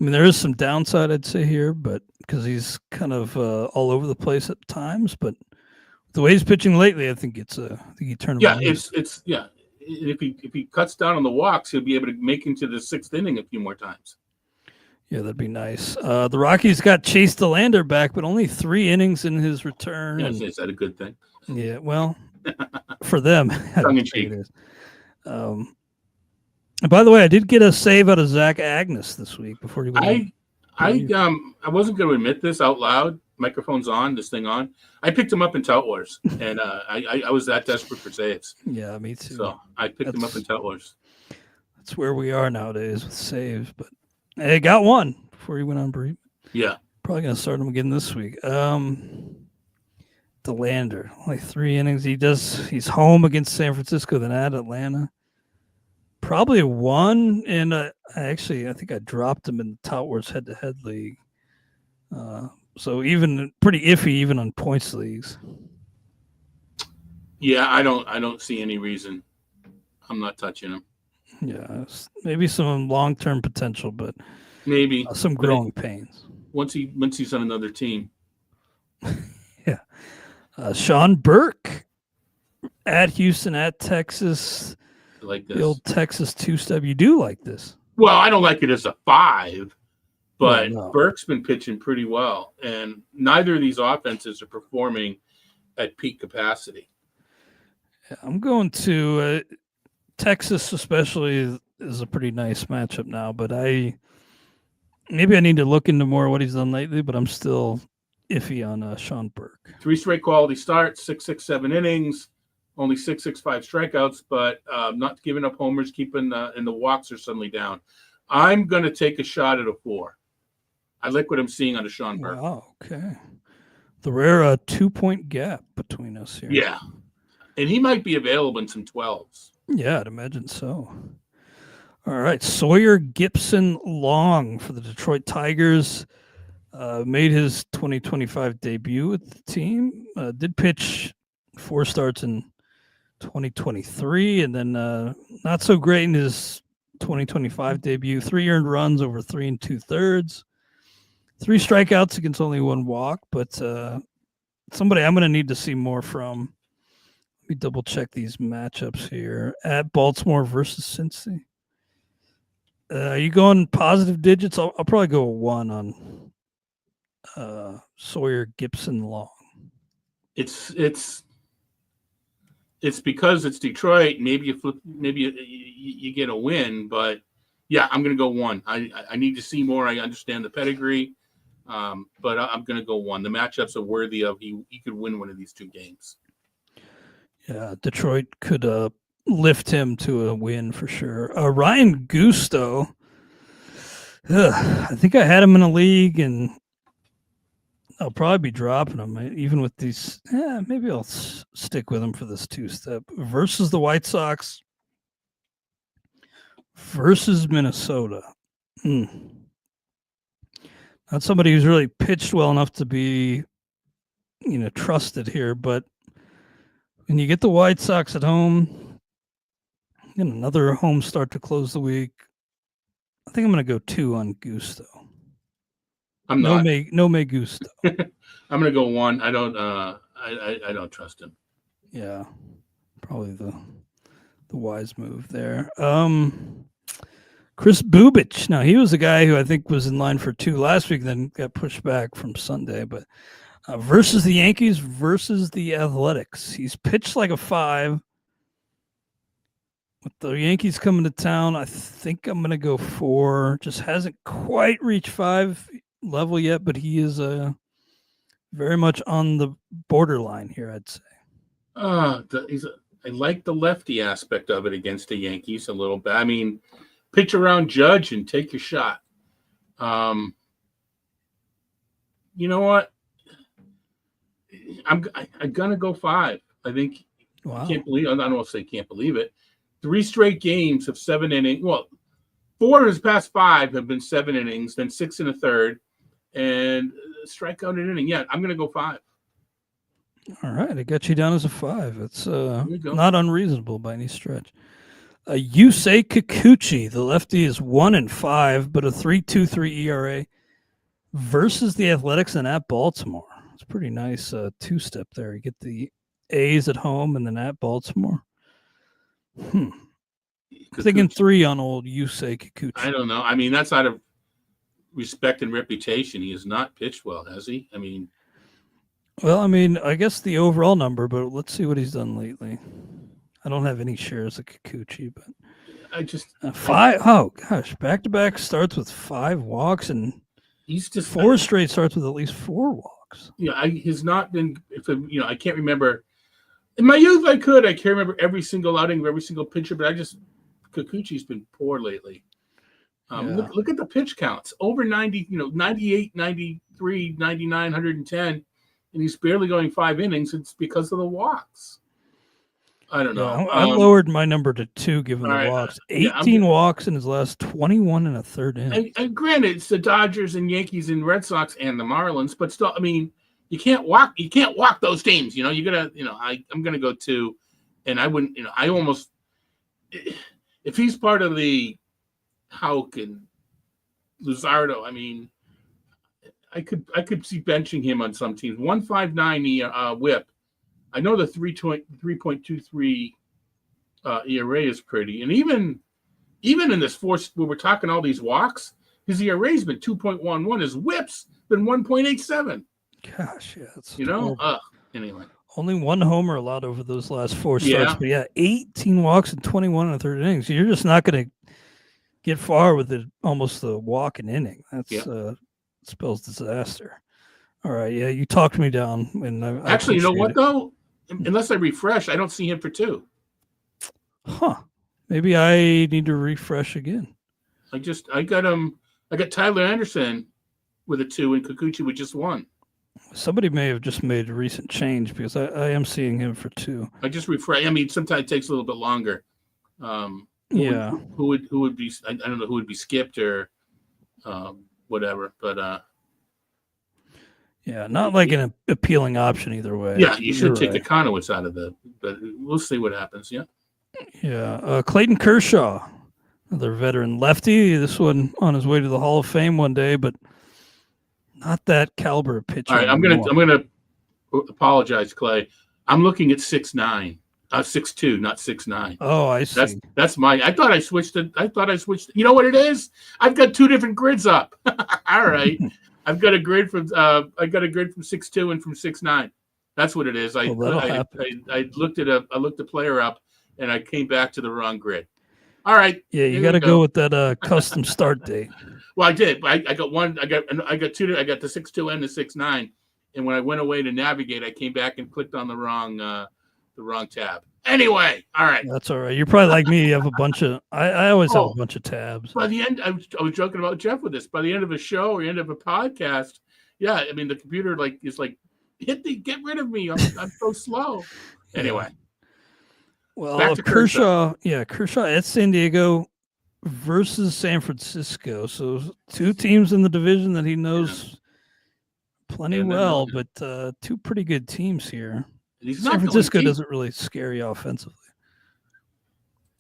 I mean, there is some downside, I'd say here, but because he's kind of all over the place at times. But the way he's pitching lately, I think he turned. Yeah, it's. If he cuts down on the walks, he'll be able to make into the 6th inning a few more times. Yeah, that'd be nice. The Rockies got Chase DeLander back, but only 3 innings in his return. Yeah, is that a good thing? Yeah, well, for them, tongue in cheek. It is. And by the way, I did get a save out of Zach Agnes this week before he went. I wasn't going to admit this out loud. Microphone's on, this thing on. I picked him up in Tout Wars, and I was that desperate for saves. Yeah, me too. So I picked him up in Tout Wars. That's where we are nowadays with saves, but he got one before he went on bereavement. Yeah, probably going to start him again this week. DeLander, only 3 innings. He's home against San Francisco, then at Atlanta. Probably 1, and I think I dropped him in the Tout Wars head-to-head league. So even pretty iffy, even on points leagues. Yeah, I don't see any reason. I'm not touching him. Yeah, maybe some long-term potential, but maybe some growing pains. Once he's on another team. Yeah. Sean Burke at Houston, at Texas. I like this. The old Texas 2-step. You do like this? Well, I don't like it as a 5, but no. Burke's been pitching pretty well, and neither of these offenses are performing at peak capacity. Yeah, I'm going to Texas, especially, is a pretty nice matchup now, but maybe I need to look into more of what he's done lately, but I'm still iffy on Sean Burke. 3 straight quality starts, 6, 7 innings. only 665 strikeouts, but not giving up homers, keeping and the walks are suddenly down. I'm going to take a shot at a 4. I like what I'm seeing on Deshaun Burke. Wow. Okay. The rare 2-point gap between us here. Yeah. And he might be available in some 12s. Yeah, I'd imagine so. All right. Sawyer Gipson Long for the Detroit Tigers. Made his 2025 debut with the team. Did pitch 4 starts in 2023, and then not so great in his 2025 debut. 3 earned runs over 3 2/3. 3 strikeouts against only 1 walk, but somebody I'm going to need to see more from. Let me double check these matchups here. At Baltimore versus Cincy. Are you going positive digits? I'll probably go a 1 on Sawyer Gipson Long. It's because it's Detroit. Maybe you flip. Maybe you get a win, but yeah, I'm going to go 1. I need to see more. I understand the pedigree, but I'm going to go 1. The matchups are worthy of. He could win one of these 2 games. Yeah, Detroit could lift him to a win for sure. Ryan Gusto. I think I had him in a league, and I'll probably be dropping him, even with these. Maybe I'll stick with him for this 2-step. Versus the White Sox. Versus Minnesota. Not somebody who's really pitched well enough to be, trusted here, but when you get the White Sox at home, and another home start to close the week, I think I'm going to go 2 on Gusto. I'm not. No me Gusto. I'm going to go 1. I don't. I don't trust him. Yeah, probably the wise move there. Chris Bubich. Now, he was a guy who I think was in line for 2 last week, then got pushed back from Sunday. But versus the Yankees, versus the Athletics, he's pitched like a 5. With the Yankees coming to town, I think I'm going to go 4. Just hasn't quite reached 5 level yet, but he is very much on the borderline here, I'd say. I like the lefty aspect of it against the Yankees a little bit. I mean, pitch around Judge and take your shot. You know what? I'm gonna go 5. I think. Wow. I can't believe. I don't know if they can't believe it. 3 straight games of 7 innings. Well, 4 of his past 5 have been 7 innings, then 6 1/3, and strikeout an inning. Yeah, I'm gonna go 5. All right, I got you down as a 5. It's not unreasonable by any stretch. Yusei Kikuchi, the lefty, is 1-5, but a 3.23 ERA versus the Athletics and at Baltimore. It's a pretty nice 2-step there. You get the A's at home and then at Baltimore. Thinking 3 on old Yusei Kikuchi. I don't know. I mean, that's out of respect and reputation. He has not pitched well, has he? I mean, I guess the overall number, but let's see what he's done lately. I don't have any shares of Kikuchi, but I just 5. Oh gosh, back-to-back starts with 5 walks, and he's just 4 straight starts with at least 4 walks. Yeah, he's not been. I can't remember. In my youth, I can't remember every single outing of every single pitcher, but Kikuchi's been poor lately. Look at the pitch counts. Over 90, 98, 93, 99, 110, and he's barely going 5 innings. It's because of the walks. I don't know. I lowered my number to 2 given the walks. 18 walks in his last 21 1/3 innings. And granted, it's the Dodgers and Yankees and Red Sox and the Marlins, but still, I mean, you can't walk those teams. You gotta, I'm gonna go 2, and I wouldn't, I almost, if he's part of the Houck and Luzardo, I mean, I could see benching him on some teams. 1.59 whip. I know the 3.23 ERA is pretty, and even in this force where we're talking all these walks, his ERA's been 2.11. His whip's been 1.87. Gosh, yeah, it's anyway. Only 1 homer allowed over those last 4 starts, but 18 walks and 21 1/3 innings. You're just not going to get far with almost the walk an inning. That's spells disaster. All right, yeah, you talked me down. And actually, you know what though? unless I refresh, I don't see him for 2. Huh. Maybe I need to refresh again. I got him. I got Tyler Anderson with a 2 and Kikuchi with just 1. Somebody may have just made a recent change because I am seeing him for 2. I just refresh. I mean, sometimes it takes a little bit longer. Who would be? I don't know who would be skipped or whatever. But yeah, not like an appealing option either way. Yeah, you should take right. the Conowitz out of the. But we'll see what happens. Yeah. Yeah. Clayton Kershaw, another veteran lefty. This one on his way to the Hall of Fame one day, but not that caliber of pitcher. All right, I'm gonna apologize, Clay. I'm looking at 6'9", 6'2", not 6'9". Oh, I see. That's my. I thought I switched it. You know what it is? I've got 2 different grids up. All right, I've got a grid from 6'2" and from 6'9". That's what it is. I looked the player up, and I came back to the wrong grid. All right. Yeah, you got to go with that custom start date. Well, I did. I got 2. I got the 6'2" and the 6'9", and when I went away to navigate, I came back and clicked on the wrong tab. Anyway, all right. That's all right. You're probably like me. You have a bunch of. I always have a bunch of tabs. By the end, I was joking about Jeff with this. By the end of a show or end of a podcast, yeah, I mean the computer is like, get rid of me. I'm so slow. Anyway. Well, back to Kershaw at San Diego versus San Francisco. So 2 teams in the division that he knows plenty well, but 2 pretty good teams here. San Francisco doesn't really scare you offensively.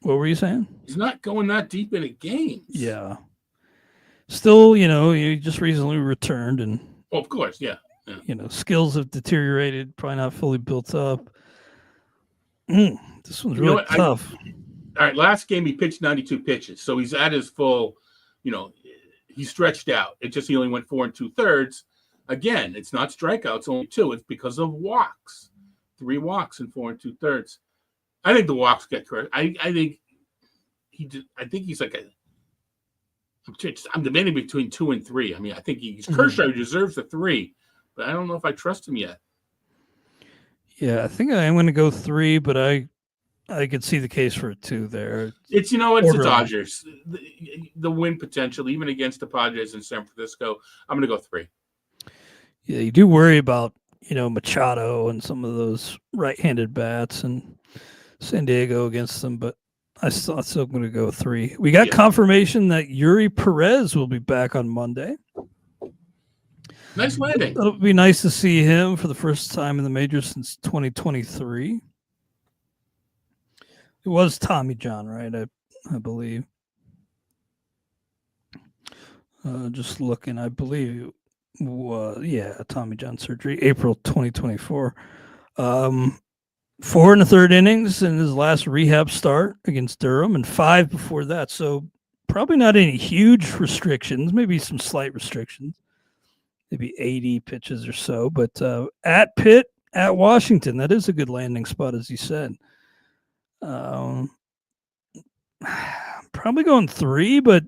What were you saying? He's not going that deep into games. Yeah. Still, he just recently returned, and of course, yeah. Skills have deteriorated, probably not fully built up. This one's really tough. All right, last game he pitched 92 pitches, so he's at his full. He stretched out. It just he only went 4 2/3. Again, it's not strikeouts, only 2. It's because of walks. 3 walks and 4 2/3. I think the walks get correct. I think he's like I'm debating between 2 and 3. I mean, I think Kershaw deserves a 3, but I don't know if I trust him yet. Yeah, I think I'm going to go 3, but I could see the case for a 2 there. It's the Dodgers. The win potential, even against the Padres in San Francisco, I'm going to go 3. Yeah, you do worry about Machado and some of those right-handed bats and San Diego against them, but I'm still going to go 3. We got confirmation that Yuri Perez will be back on Monday. Nice landing. It'll be nice to see him for the first time in the majors since 2023. It was Tommy John, right? I believe. Just looking, I believe. Tommy John surgery, April 2024. 4 1/3 innings in his last rehab start against Durham, and 5 before that. So probably not any huge restrictions, maybe some slight restrictions, maybe 80 pitches or so. But at Pitt, at Washington, that is a good landing spot, as you said. Probably going 3, but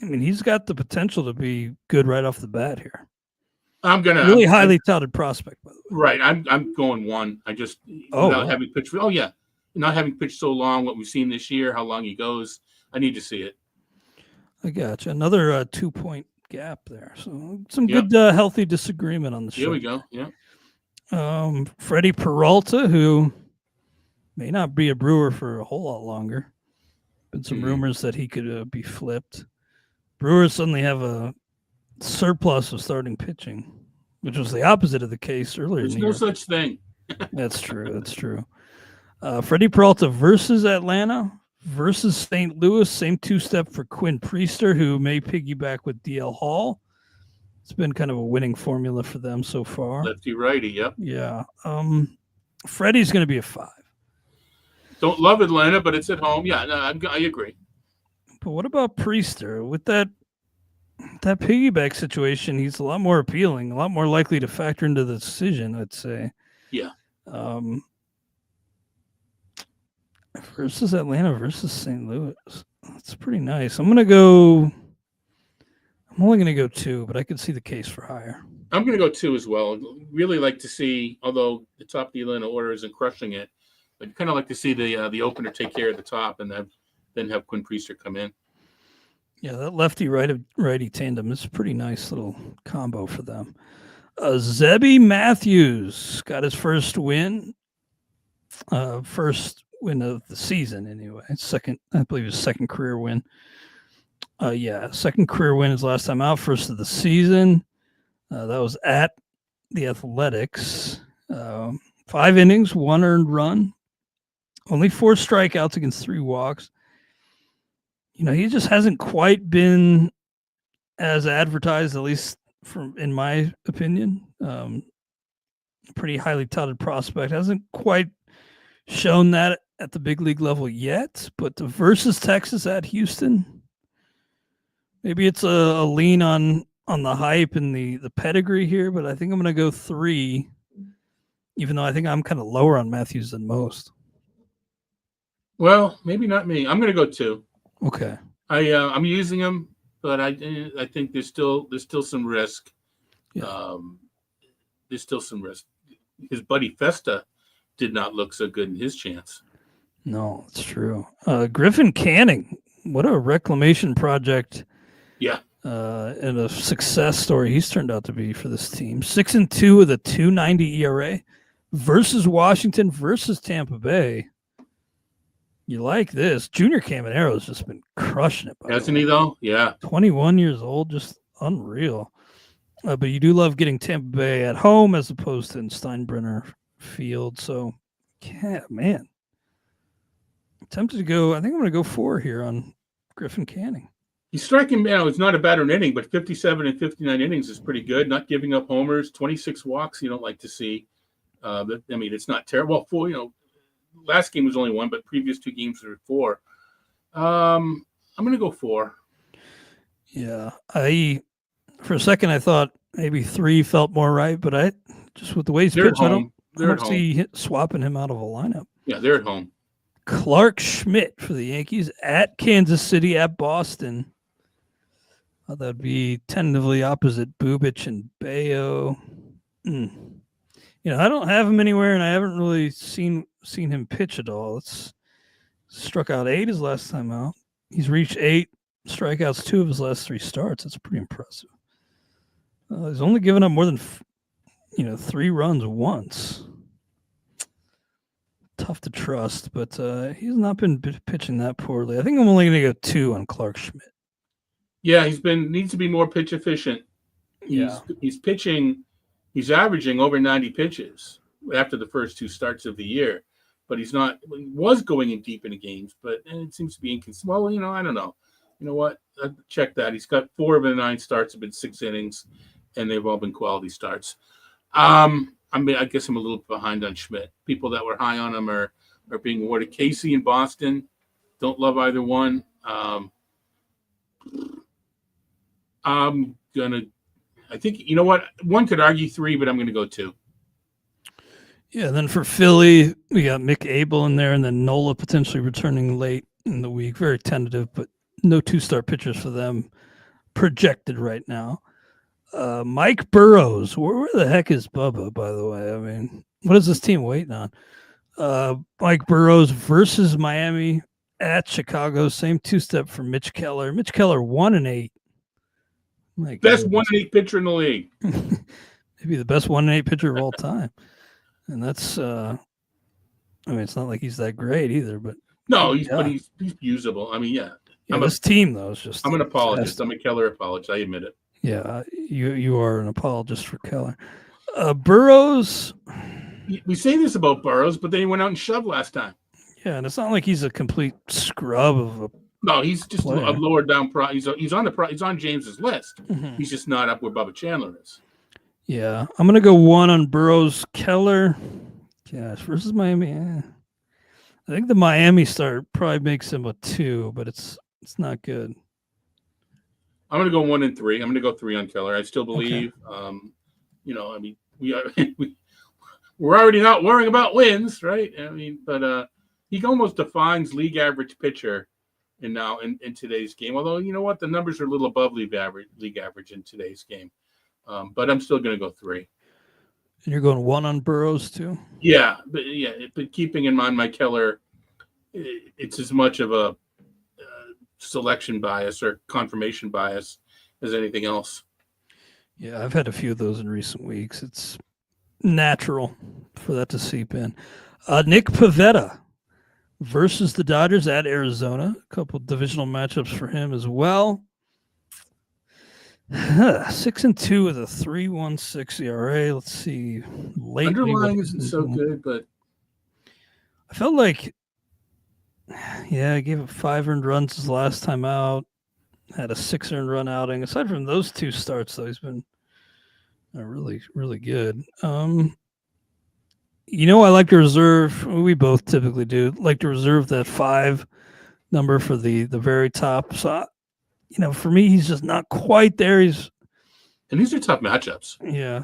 I mean, he's got the potential to be good right off the bat here. I'm gonna really highly touted prospect, by the way. Right, I'm going 1. I just having pitched. Oh yeah, not having pitched so long. What we've seen this year, how long he goes, I need to see it. I got you. Another 2-point gap there. So some good healthy disagreement on the show. Here we go. Yeah. Freddie Peralta, who may not be a Brewer for a whole lot longer. Been some rumors that he could be flipped. Brewers suddenly have a surplus of starting pitching, which was the opposite of the case earlier. There's no such thing. That's true. Freddie Peralta versus Atlanta versus St. Louis. Same 2-step for Quinn Priester, who may piggyback with DL Hall. It's been kind of a winning formula for them so far. Lefty righty, yep. Yeah. Freddie's going to be a 5. Don't love Atlanta, but it's at home. Yeah, no, I agree. But what about Priester? With that piggyback situation, he's a lot more appealing, a lot more likely to factor into the decision, I'd say. Yeah. Versus Atlanta versus St. Louis. That's pretty nice. I'm only going to go 2, but I could see the case for higher. I'm going to go 2 as well. Really like to see, although the top of the Atlanta order isn't crushing it, but kind of like to see the opener take care of the top and then have Quinn Priester come in. Yeah, that lefty-righty tandem is a pretty nice little combo for them. Zebby Matthews got his first win of the season anyway. I believe his second career win. Second career win his last time out, first of the season. That was at the Athletics. 5 innings, 1 earned run, only 4 strikeouts against 3 walks. He just hasn't quite been as advertised, at least in my opinion. Pretty highly touted prospect. Hasn't quite shown that at the big league level yet, but versus Texas at Houston, maybe it's a lean on the hype and the pedigree here, but I think I'm going to go 3, even though I think I'm kind of lower on Matthews than most. Well, maybe not me. I'm going to go 2. Okay. I'm using him, but I think there's still some risk. Yeah. There's still some risk. His buddy Festa did not look so good in his chance. No, it's true. Griffin Canning, what a reclamation project. Yeah. And a success story he's turned out to be for this team. 6-2 with a 2.90 ERA versus Washington versus Tampa Bay. You like this? Junior Camaro's just been crushing it. Hasn't he though? Yeah. 21 years old, just unreal. But you do love getting Tampa Bay at home as opposed to in Steinbrenner Field. So, yeah, man. I'm tempted to go. I think I'm going to go 4 here on Griffin Canning. He's striking. It's not a bad inning, but 57 and 59 innings is pretty good. Not giving up homers, 26 walks. You don't like to see. But I mean, it's not terrible. 4. Last game was only 1, but previous 2 games were 4. I'm going to go 4. Yeah, for a second I thought maybe 3 felt more right, but I just with the way he's pitched, I don't see swapping him out of a lineup. Yeah, they're at home. Clark Schmidt for the Yankees at Kansas City at Boston. That'd be tentatively opposite Bubic and Bayo. I don't have him anywhere, and I haven't really seen him pitch at all. It's struck out 8 his last time out. He's reached 8 strikeouts 2 of his last 3 starts. That's pretty impressive. He's only given up more than 3 runs once. Tough to trust, but he's not been pitching that poorly. I think I'm only going to go 2 on Clark Schmidt. Yeah, needs to be more pitch efficient. He's pitching. He's averaging over 90 pitches after the first 2 starts of the year, but he's not. He was going in deep into games, but it seems to be inconsistent. Well, I don't know. You know what? Check that. He's got 4 of the 9 starts have been 6 innings, and they've all been quality starts. I guess I'm a little behind on Schmidt. People that were high on him are being awarded. Casey in Boston. Don't love either one. I think, you know what? One could argue 3, but I'm going to go 2. Yeah, then for Philly, we got Mick Abel in there, and then Nola potentially returning late in the week. Very tentative, but no 2-star pitchers for them projected right now. Mike Burrows. Where the heck is Bubba, by the way? I mean, what is this team waiting on? Mike Burrows versus Miami at Chicago. Same 2-step for Mitch Keller. Mitch Keller 1-8. Best 1-8 pitcher in the league. Maybe the best 1-8 pitcher of all time. And that's it's not like he's that great either, but no, he's usable. I mean, yeah. This team though is just. I'm an apologist. I'm a Keller apologist. I admit it. Yeah, you are an apologist for Keller. Burrows. We say this about Burrows, but then he went out and shoved last time. Yeah, and it's not like he's a complete scrub of a. No, he's just player. a lower down pro. He's on James's list. Mm-hmm. He's just not up where Bubba Chandler is. Yeah, I'm gonna go 1 on Burrows. Keller. Gosh, versus Miami. Yeah. I think the Miami start probably makes him a 2, but it's not good. I'm going to go 1 and 3. I'm going to go 3 on Keller. I still believe, we're already not worrying about wins, right? I mean, but he almost defines league average pitcher in today's game. Although, you know what? The numbers are a little above league average in today's game. But I'm still going to go 3. And you're going 1 on Burrows too? Yeah, but keeping in mind my Keller, it's as much of a selection bias or confirmation bias as anything else. Yeah, I've had a few of those in recent weeks. It's natural for that to seep in. Nick Pivetta versus the Dodgers at Arizona. A couple divisional matchups for him as well. 6-2 with a 3.16 ERA. Let's see. Lately, underlying isn't so good, but I felt like, I gave up 5 earned runs his last time out. Had a 6 earned run outing. Aside from those 2 starts, though, he's been really, really good. I like to reserve. We both typically do like to reserve that 5 number for the very top. So, for me, he's just not quite there. And these are tough matchups. Yeah.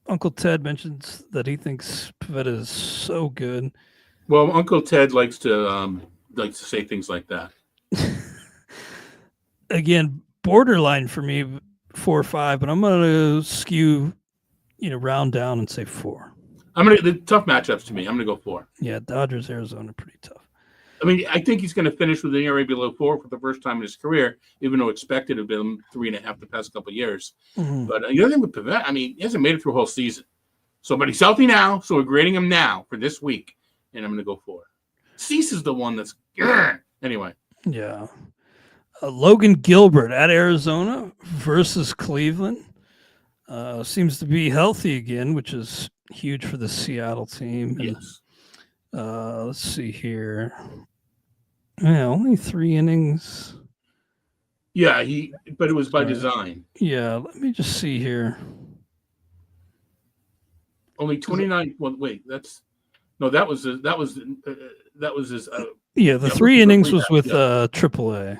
Uncle Ted mentions that he thinks Pivetta is so good. Well, Uncle Ted likes to say things like that. Again, borderline for me, 4 or 5, but I'm going to skew, round down and say 4. The tough matchups to me. I'm going to go 4. Yeah, Dodgers, Arizona, pretty tough. I think he's going to finish with an ERA below 4 for the first time in his career, even though expected to have been 3.5 the past couple of years. Mm-hmm. But the other thing with Pivetta, he hasn't made it through a whole season. But he's healthy now, so we're grading him now for this week, and I'm going to go 4. Cease is the one that's anyway. Yeah. Logan Gilbert at Arizona versus Cleveland. Seems to be healthy again, which is huge for the Seattle team. And, yes. Let's see here. Yeah, only 3 innings. Yeah, but it was by design. Yeah, let me just see here. Only 29. Well, wait, that was his. The 3 innings was with AAA.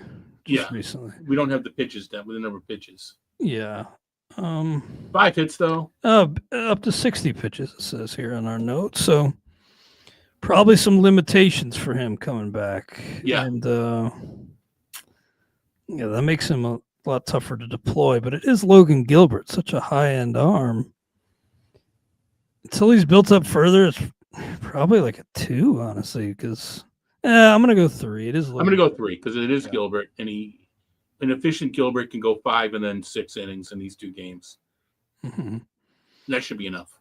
Recently. We don't have the pitches down with the number of pitches. Yeah. 5 hits though. Up to 60 pitches, it says here on our notes. So probably some limitations for him coming back. Yeah. And that makes him a lot tougher to deploy. But it is Logan Gilbert, such a high-end arm. Until he's built up further, it's probably like a 2, honestly, because I'm going to go 3. It is. I'm going to go 3 because it is Gilbert, and an efficient Gilbert can go 5 and then 6 innings in these 2 games. Mm-hmm. That should be enough.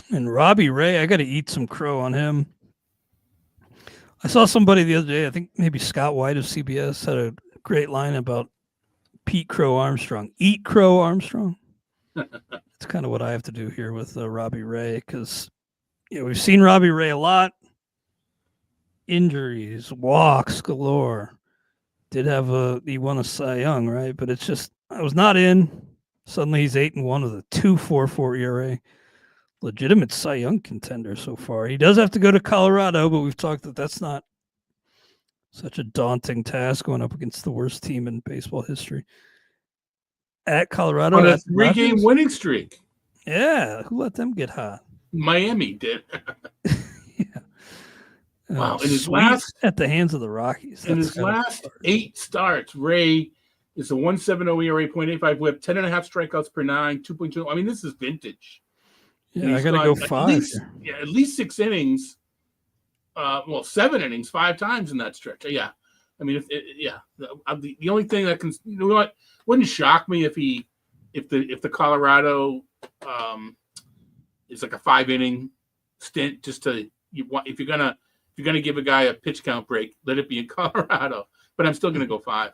And Robbie Ray, I got to eat some crow on him. I saw somebody the other day, I think maybe Scott White of CBS, had a great line about Pete Crow Armstrong. Eat Crow Armstrong. That's kind of what I have to do here with Robbie Ray because we've seen Robbie Ray a lot. Injuries, walks galore. He won a Cy Young, right? But it's just, I was not in. Suddenly he's 8-1 with a 2.44 ERA. Legitimate Cy Young contender so far. He does have to go to Colorado, but we've talked that that's not such a daunting task going up against the worst team in baseball history. At Colorado. On a 3-game winning streak. Yeah. Who let them get hot? Miami did. Yeah. Wow. In his at the hands of the Rockies. In his last 8 starts, Ray is a 1.70 ERA, 0.85 whip, 10.5 strikeouts per 9, 2.2. This is vintage. Yeah, I got to go 5. At least 6 innings. 7 innings, 5 times in that stretch. Yeah. The only thing that can, wouldn't shock me if the Colorado is like a 5-inning stint just to if you're gonna give a guy a pitch count break, let it be in Colorado. But I'm still gonna go 5.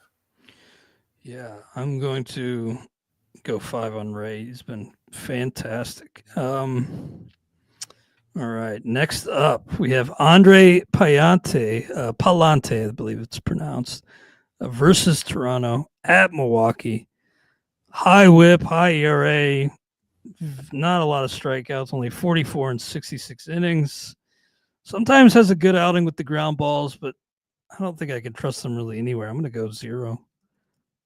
Yeah, I'm going to go 5 on Ray. He's been fantastic. All right, next up we have Andre Palante, I believe it's pronounced, versus Toronto at Milwaukee. High whip, high ERA, not a lot of strikeouts, only 44 and 66 innings. Sometimes has a good outing with the ground balls, but I don't think I can trust him really anywhere. I'm going to go 0.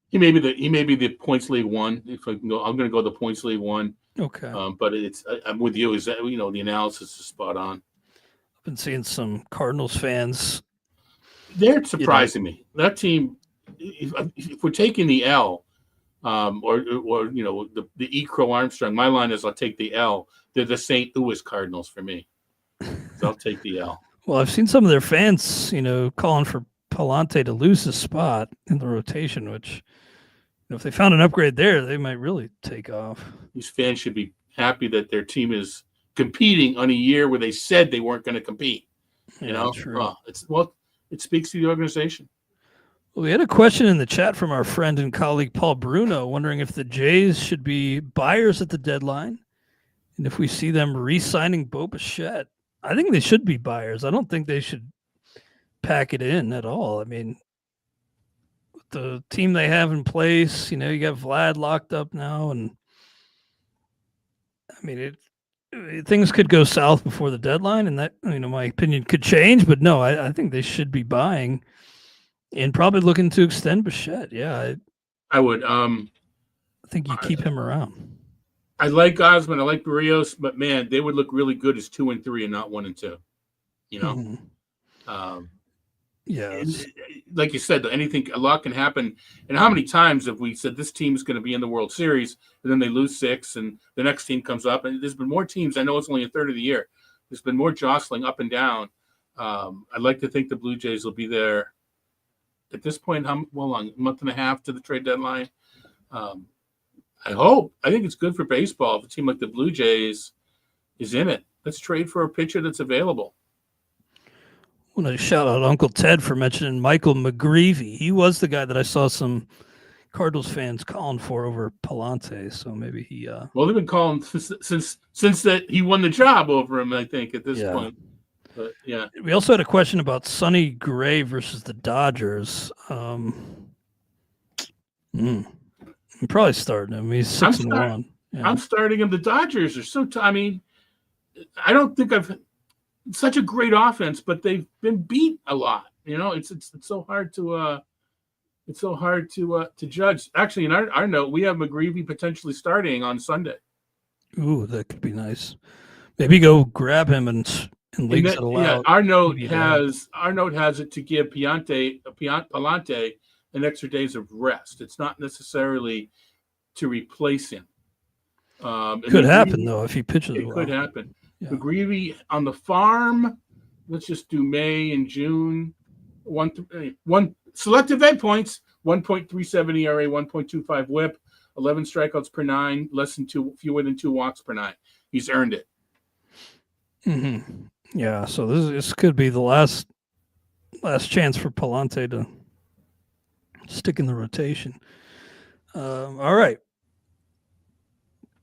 He may be the points league 1. If I can go, I'm going to go the points league 1. Okay. But I'm with you. Is that the analysis is spot on. I've been seeing some Cardinals fans. They're surprising me. That team. If we're taking the L, or the E. Crow Armstrong. My line is I'll take the L. They're the St. Louis Cardinals for me, so I'll take the L. Well, I've seen some of their fans, calling for Palante to lose his spot in the rotation, which if they found an upgrade there, they might really take off. These fans should be happy that their team is competing on a year where they said they weren't going to compete. True. It speaks to the organization. Well, we had a question in the chat from our friend and colleague Paul Bruno, wondering if the Jays should be buyers at the deadline, and if we see them re-signing Bo Bichette. I think they should be buyers. I don't think they should pack it in at all. I mean, the team they have in place, you got Vlad locked up now, and I mean, things could go south before the deadline, and that, my opinion could change. But no, I think they should be buying and probably looking to extend Bichette. Yeah, I would. I think you keep him around. I like Osmond. I like Barrios, but man, they would look really good as 2 and 3 and not 1 and 2. Yeah, like you said, a lot can happen. And how many times have we said this team is going to be in the World Series, and then they lose 6, and the next team comes up, and there's been more teams. I know it's only a third of the year. There's been more jostling up and down. I'd like to think the Blue Jays will be there at this point. How long? A month and a half to the trade deadline. I hope. I think it's good for baseball if a team like the Blue Jays is in it. Let's trade for a pitcher that's available. I want to shout out Uncle Ted for mentioning Michael McGreevy. He was the guy that I saw some Cardinals fans calling for over Palante. So maybe he. Well, they've been calling since that he won the job over him. I think at this point. But yeah. We also had a question about Sonny Gray versus the Dodgers. I'm probably starting him. He's 6-1. Yeah. I'm starting him. The Dodgers are so. I don't think I've. Such a great offense, but they've been beat a lot. It's so hard to judge. Actually, in our note, we have McGreevy potentially starting on Sunday. Ooh, that could be nice. Maybe go grab him and leagues that allow. Yeah, our note has it to give Palante an extra days of rest. It's not necessarily to replace him. Could happen though if he pitches. It could happen. Yeah. McGreevy on the farm. Let's just do May and June. One selective endpoints. 1.37 ERA, 1.25 WHIP, 11 strikeouts per 9, fewer than 2 walks per 9. He's earned it. Mm-hmm. Yeah. So this could be the last chance for Palante to stick in the rotation. All right.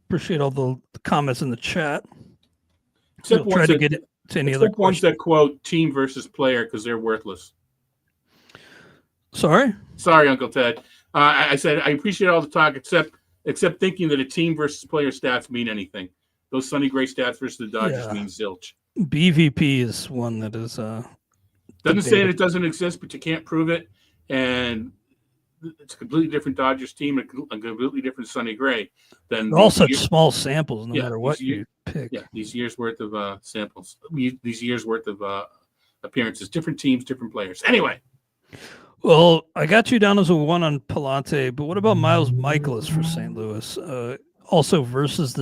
Appreciate all the comments in the chat. Except we'll try to get it to any other ones that quote team versus player because they're worthless. Sorry, Uncle Ted. I said I appreciate all the talk, except thinking that a team versus player stats mean anything. Those Sonny Gray stats versus the Dodgers mean zilch. BVP is one that is doesn't say it doesn't exist, but you can't prove it, and it's a completely different Dodgers team, a completely different Sonny Gray. They're all such small samples, no matter what you pick. Yeah, these years worth of samples, these years worth of appearances, different teams, different players. Anyway. Well, I got you down as a 1 on Palante, but what about Miles Michaelis for St. Louis? Also versus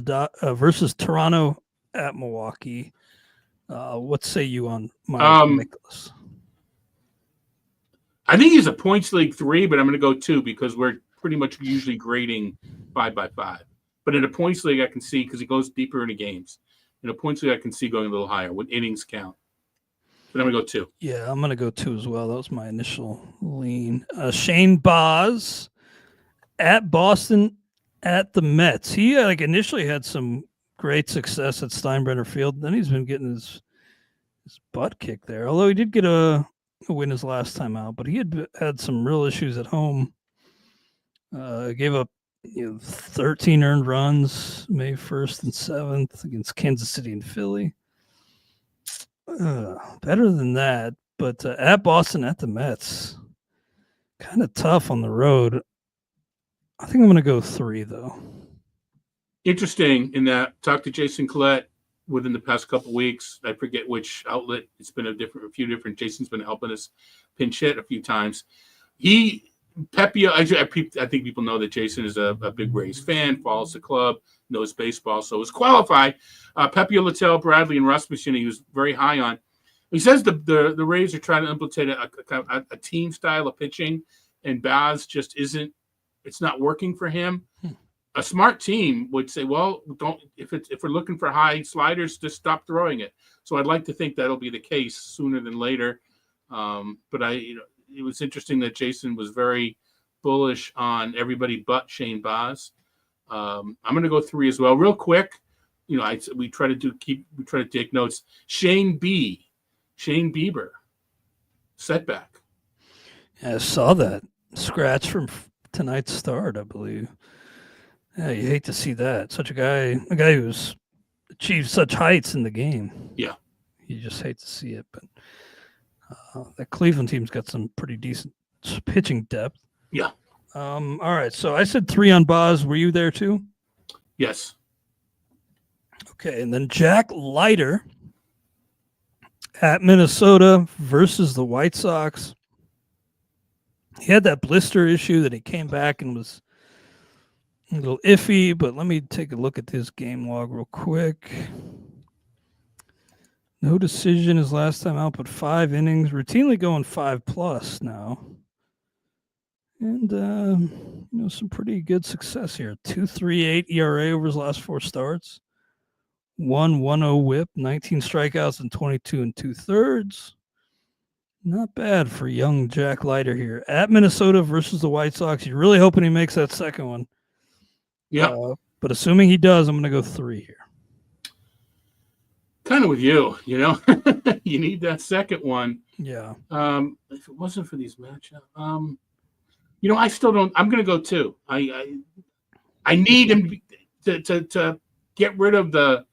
versus Toronto at Milwaukee. What say you on Miles Michaelis? I think he's a points league 3, but I'm going to go 2 because we're pretty much usually grading 5 by 5. But in a points league, I can see because he goes deeper into games. In a points league, I can see going a little higher when innings count. But I'm going to go 2. Yeah, I'm going to go 2 as well. That was my initial lean. Shane Baz at Boston at the Mets. He initially had some great success at Steinbrenner Field. Then he's been getting his butt kicked there. Although he did get a win his last time out, but he had some real issues at home. Gave up 13 earned runs May 1st and 7th against Kansas City and Philly. Better than that, but at Boston at the Mets, kind of tough on the road. I think I'm going to go 3 though. Interesting in that talked to Jason Collette within the past couple of weeks. I forget which outlet. It's been a few different. Jason's been helping us pinch hit a few times. He Pepe, I think people know that Jason is a big Rays fan, follows the club, knows baseball, so is qualified. Pepe, Littell, Bradley, and Rasmussen, he was very high on. He says the Rays are trying to implement a team style of pitching, and Baz just isn't. It's not working for him. A smart team would say, well, don't if we're looking for high sliders, just stop throwing it. So I'd like to think that'll be the case sooner than later. But it was interesting that Jason was very bullish on everybody but Shane Baz. I'm going to go 3 as well, real quick. We try to take notes. Shane Bieber, setback. Yeah, I saw that scratch from tonight's start, I believe. Yeah, you hate to see that. Such a guy who's achieved such heights in the game. Yeah, you just hate to see it. But that Cleveland team's got some pretty decent pitching depth. Yeah. All right. So I said 3 on Baz. Were you there too? Yes. Okay, and then Jack Leiter at Minnesota versus the White Sox. He had that blister issue that he came back and was a little iffy, but let me take a look at this game log real quick. No decision his last time out, but 5 innings, routinely going 5+ now. And, some pretty good success here. 2.38 ERA over his last 4 starts. 1.10 whip, 19 strikeouts and 22 2/3. Not bad for young Jack Leiter here. At Minnesota versus the White Sox. You're really hoping he makes that second one. Yeah. But assuming he does, I'm going to go 3 here. Kind of with you, you need that second one. Yeah. If it wasn't for these matchups, I still don't. I'm going to go 2. I need him to get rid of the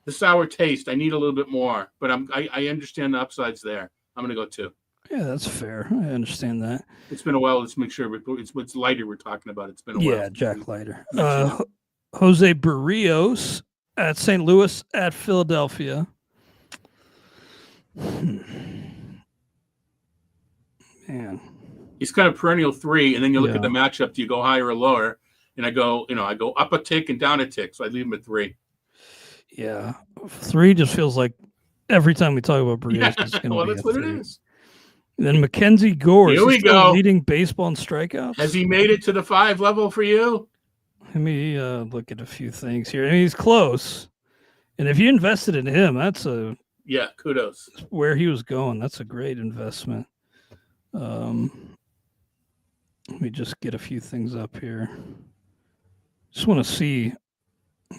sour taste. I need a little bit more, but I understand the upsides there. I'm going to go 2. Yeah, that's fair. I understand that. It's been a while. Let's make sure it's Leiter we're talking about. It's been a while. Yeah, Jack Leiter. Jose Barrios at St. Louis at Philadelphia. Man. He's kind of perennial 3, and then you look at the matchup. Do you go higher or lower? And I go up a tick and down a tick. So I leave him at 3. Yeah. 3 just feels like every time we talk about Barrios, it's going to be that's what 3. It is. Then Mackenzie Gore. Here we go. Leading baseball in strikeouts. Has he made it to the 5 level for you? Let me look at a few things here. I mean, he's close. And if you invested in him, that's kudos. Where he was going, that's a great investment. Let me just get a few things up here. Just want to see.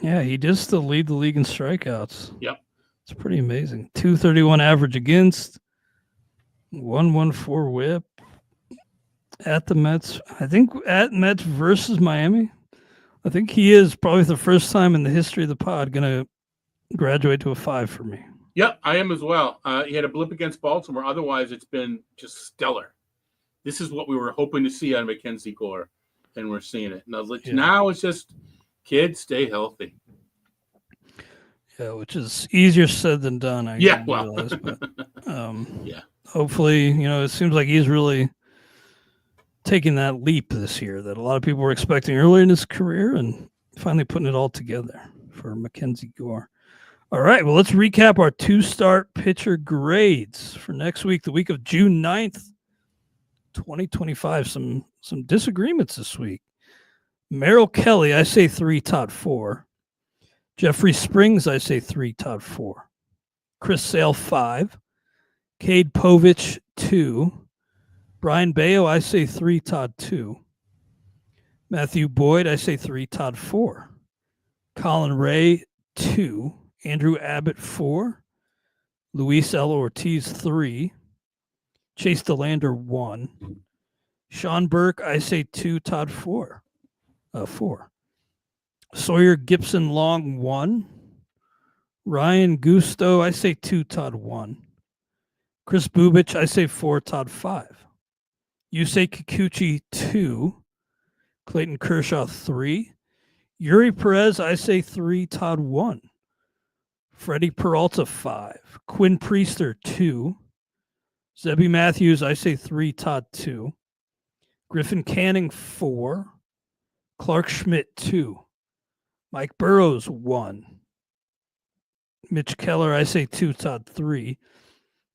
Yeah, he does still lead the league in strikeouts. Yep. It's pretty amazing. 231 average against, 114 whip at the Mets. I think at Mets versus Miami. I think he is probably the first time in the history of the pod going to graduate to a 5 for me. Yep, I am as well. He had a blip against Baltimore. Otherwise, it's been just stellar. This is what we were hoping to see out of Mackenzie Gore, and we're seeing it. Now it's just, kids, stay healthy. Yeah, which is easier said than done. I realize, but hopefully, it seems like he's really taking that leap this year that a lot of people were expecting earlier in his career and finally putting it all together for Mackenzie Gore. All right, well, let's recap our 2-start pitcher grades for next week, the week of June 9th, 2025. Some disagreements this week. Merrill Kelly, I say 3, Todd 4. Jeffrey Springs, I say 3, Todd 4. Chris Sale 5. Cade Povich 2. Brian Bayo, I say 3, Todd 2. Matthew Boyd, I say 3, Todd 4. Colin Ray 2. Andrew Abbott 4. Luis L. Ortiz 3. Chase DeLander 1. Sean Burke, I say 2, Todd 4. 4. Sawyer Gibson Long 1. Ryan Gusto, I say 2, Todd 1. Chris Bubich, I say 4, Todd 5. Yusei Kikuchi 2. Clayton Kershaw 3. Yuri Perez, I say 3, Todd 1. Freddie Peralta 5. Quinn Priester 2. Zebby Matthews, I say 3, Todd 2. Griffin Canning 4, Clark Schmidt 2, Mike Burrows 1, Mitch Keller, I say 2, Todd 3,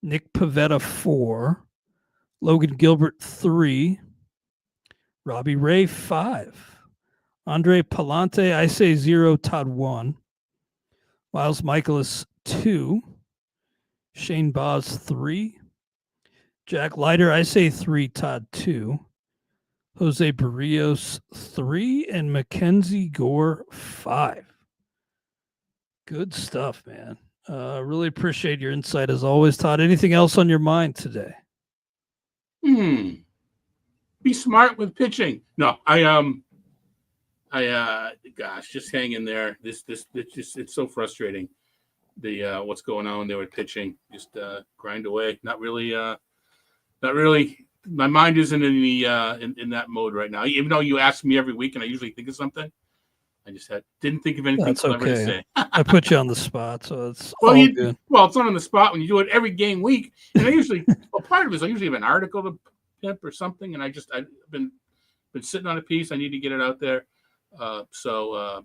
Nick Pavetta 4, Logan Gilbert 3, Robbie Ray 5, Andre Palante, I say 0, Todd 1, Miles Michaelis 2, Shane Boz 3, Jack Leiter, I say 3, Todd 2, Jose Barrios 3, and Mackenzie Gore 5. Good stuff, man. Really appreciate your insight as always, Todd. Anything else on your mind today? Be smart with pitching. No, gosh, just hang in there. It's so frustrating. What's going on there with pitching? Just grind away. Not really. My mind isn't in the in that mode right now. Even though you ask me every week, and I usually think of something, I just didn't think of anything. That's clever okay. to say. I put you on the spot, so it's good. Well, it's not on the spot when you do it every game week. And I usually, part of it is I usually have an article to pimp or something, and I've been sitting on a piece. I need to get it out there.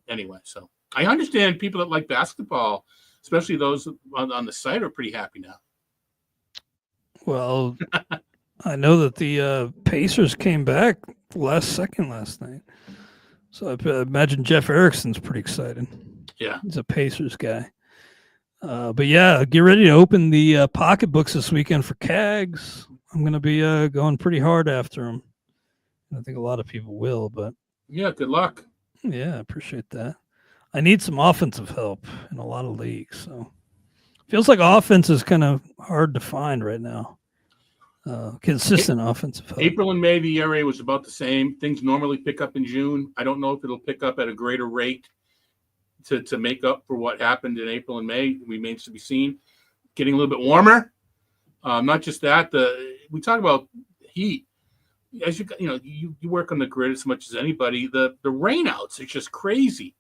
Anyway, so I understand people that like basketball, especially those on the site, are pretty happy now. Well, I know that the Pacers came back last second last night. So I imagine Jeff Erickson's pretty excited. Yeah. He's a Pacers guy. But yeah, get ready to open the pocketbooks this weekend for Kags. I'm going to be going pretty hard after him. I think a lot of people will, but. Yeah, good luck. Yeah, I appreciate that. I need some offensive help in a lot of leagues. So feels like offense is kind of hard to find right now. Consistent offensive help. April and May, the ERA was about the same. Things normally pick up in June. I don't know if it'll pick up at a greater rate to make up for what happened in April and May. Remains to be seen. Getting a little bit warmer. Not just that. We talk about heat. As you work on the grid as much as anybody. The rainouts, it's just crazy.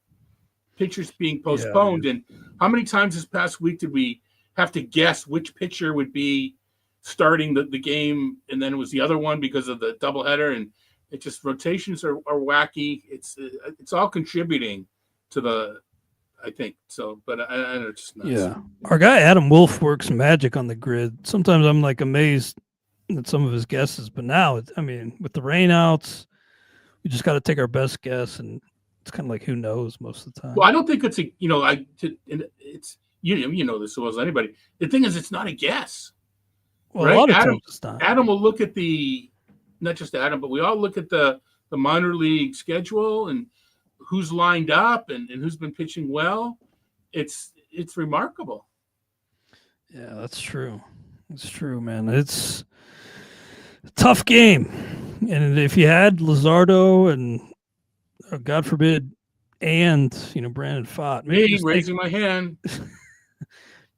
Pitchers being postponed. And how many times this past week did we have to guess which pitcher would be starting the game, and then it was the other one because of the doubleheader, and it just rotations are wacky. It's all contributing to I think so, but I know it's just nuts. Yeah, our guy Adam Wolf works magic on the grid. Sometimes I'm like amazed at some of his guesses, but now with the rainouts, we just got to take our best guess, and it's kind of like who knows most of the time. Well, I don't think it's it's you know this as well as anybody. The thing is, it's not a guess. Well, right? A lot of times it's not. Adam will look at not just Adam, but we all look at the minor league schedule and who's lined up and who's been pitching well. It's remarkable. Yeah, that's true. It's true, man. It's a tough game. And if you had Luzardo and, God forbid, and, Brandon Pfaadt. Me raising my hand.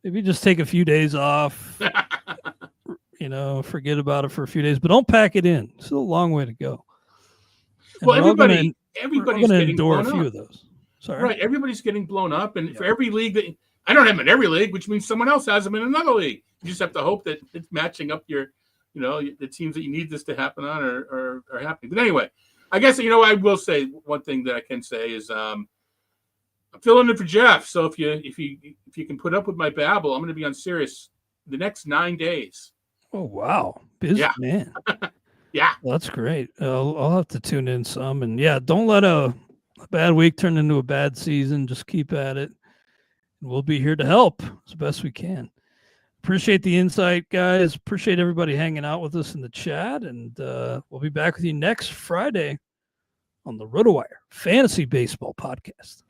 Maybe just take a few days off. Forget about it for a few days, but don't pack it in. It's still a long way to go. And well, everybody's getting endure a few of those. Sorry. Right. Everybody's getting blown up. And for every league that I don't have them in every league, which means someone else has them in another league. You just have to hope that it's matching up the teams that you need this to happen on are happening. But anyway, I guess, I will say one thing that I can say is I'm filling in for Jeff. So if you can put up with my babble, I'm going to be on Sirius the next 9 days. Oh, wow. Busy man. Yeah. Well, that's great. I'll have to tune in some. And, don't let a bad week turn into a bad season. Just keep at it. And we'll be here to help as best we can. Appreciate the insight, guys. Appreciate everybody hanging out with us in the chat. And we'll be back with you next Friday on the RotoWire Fantasy Baseball Podcast.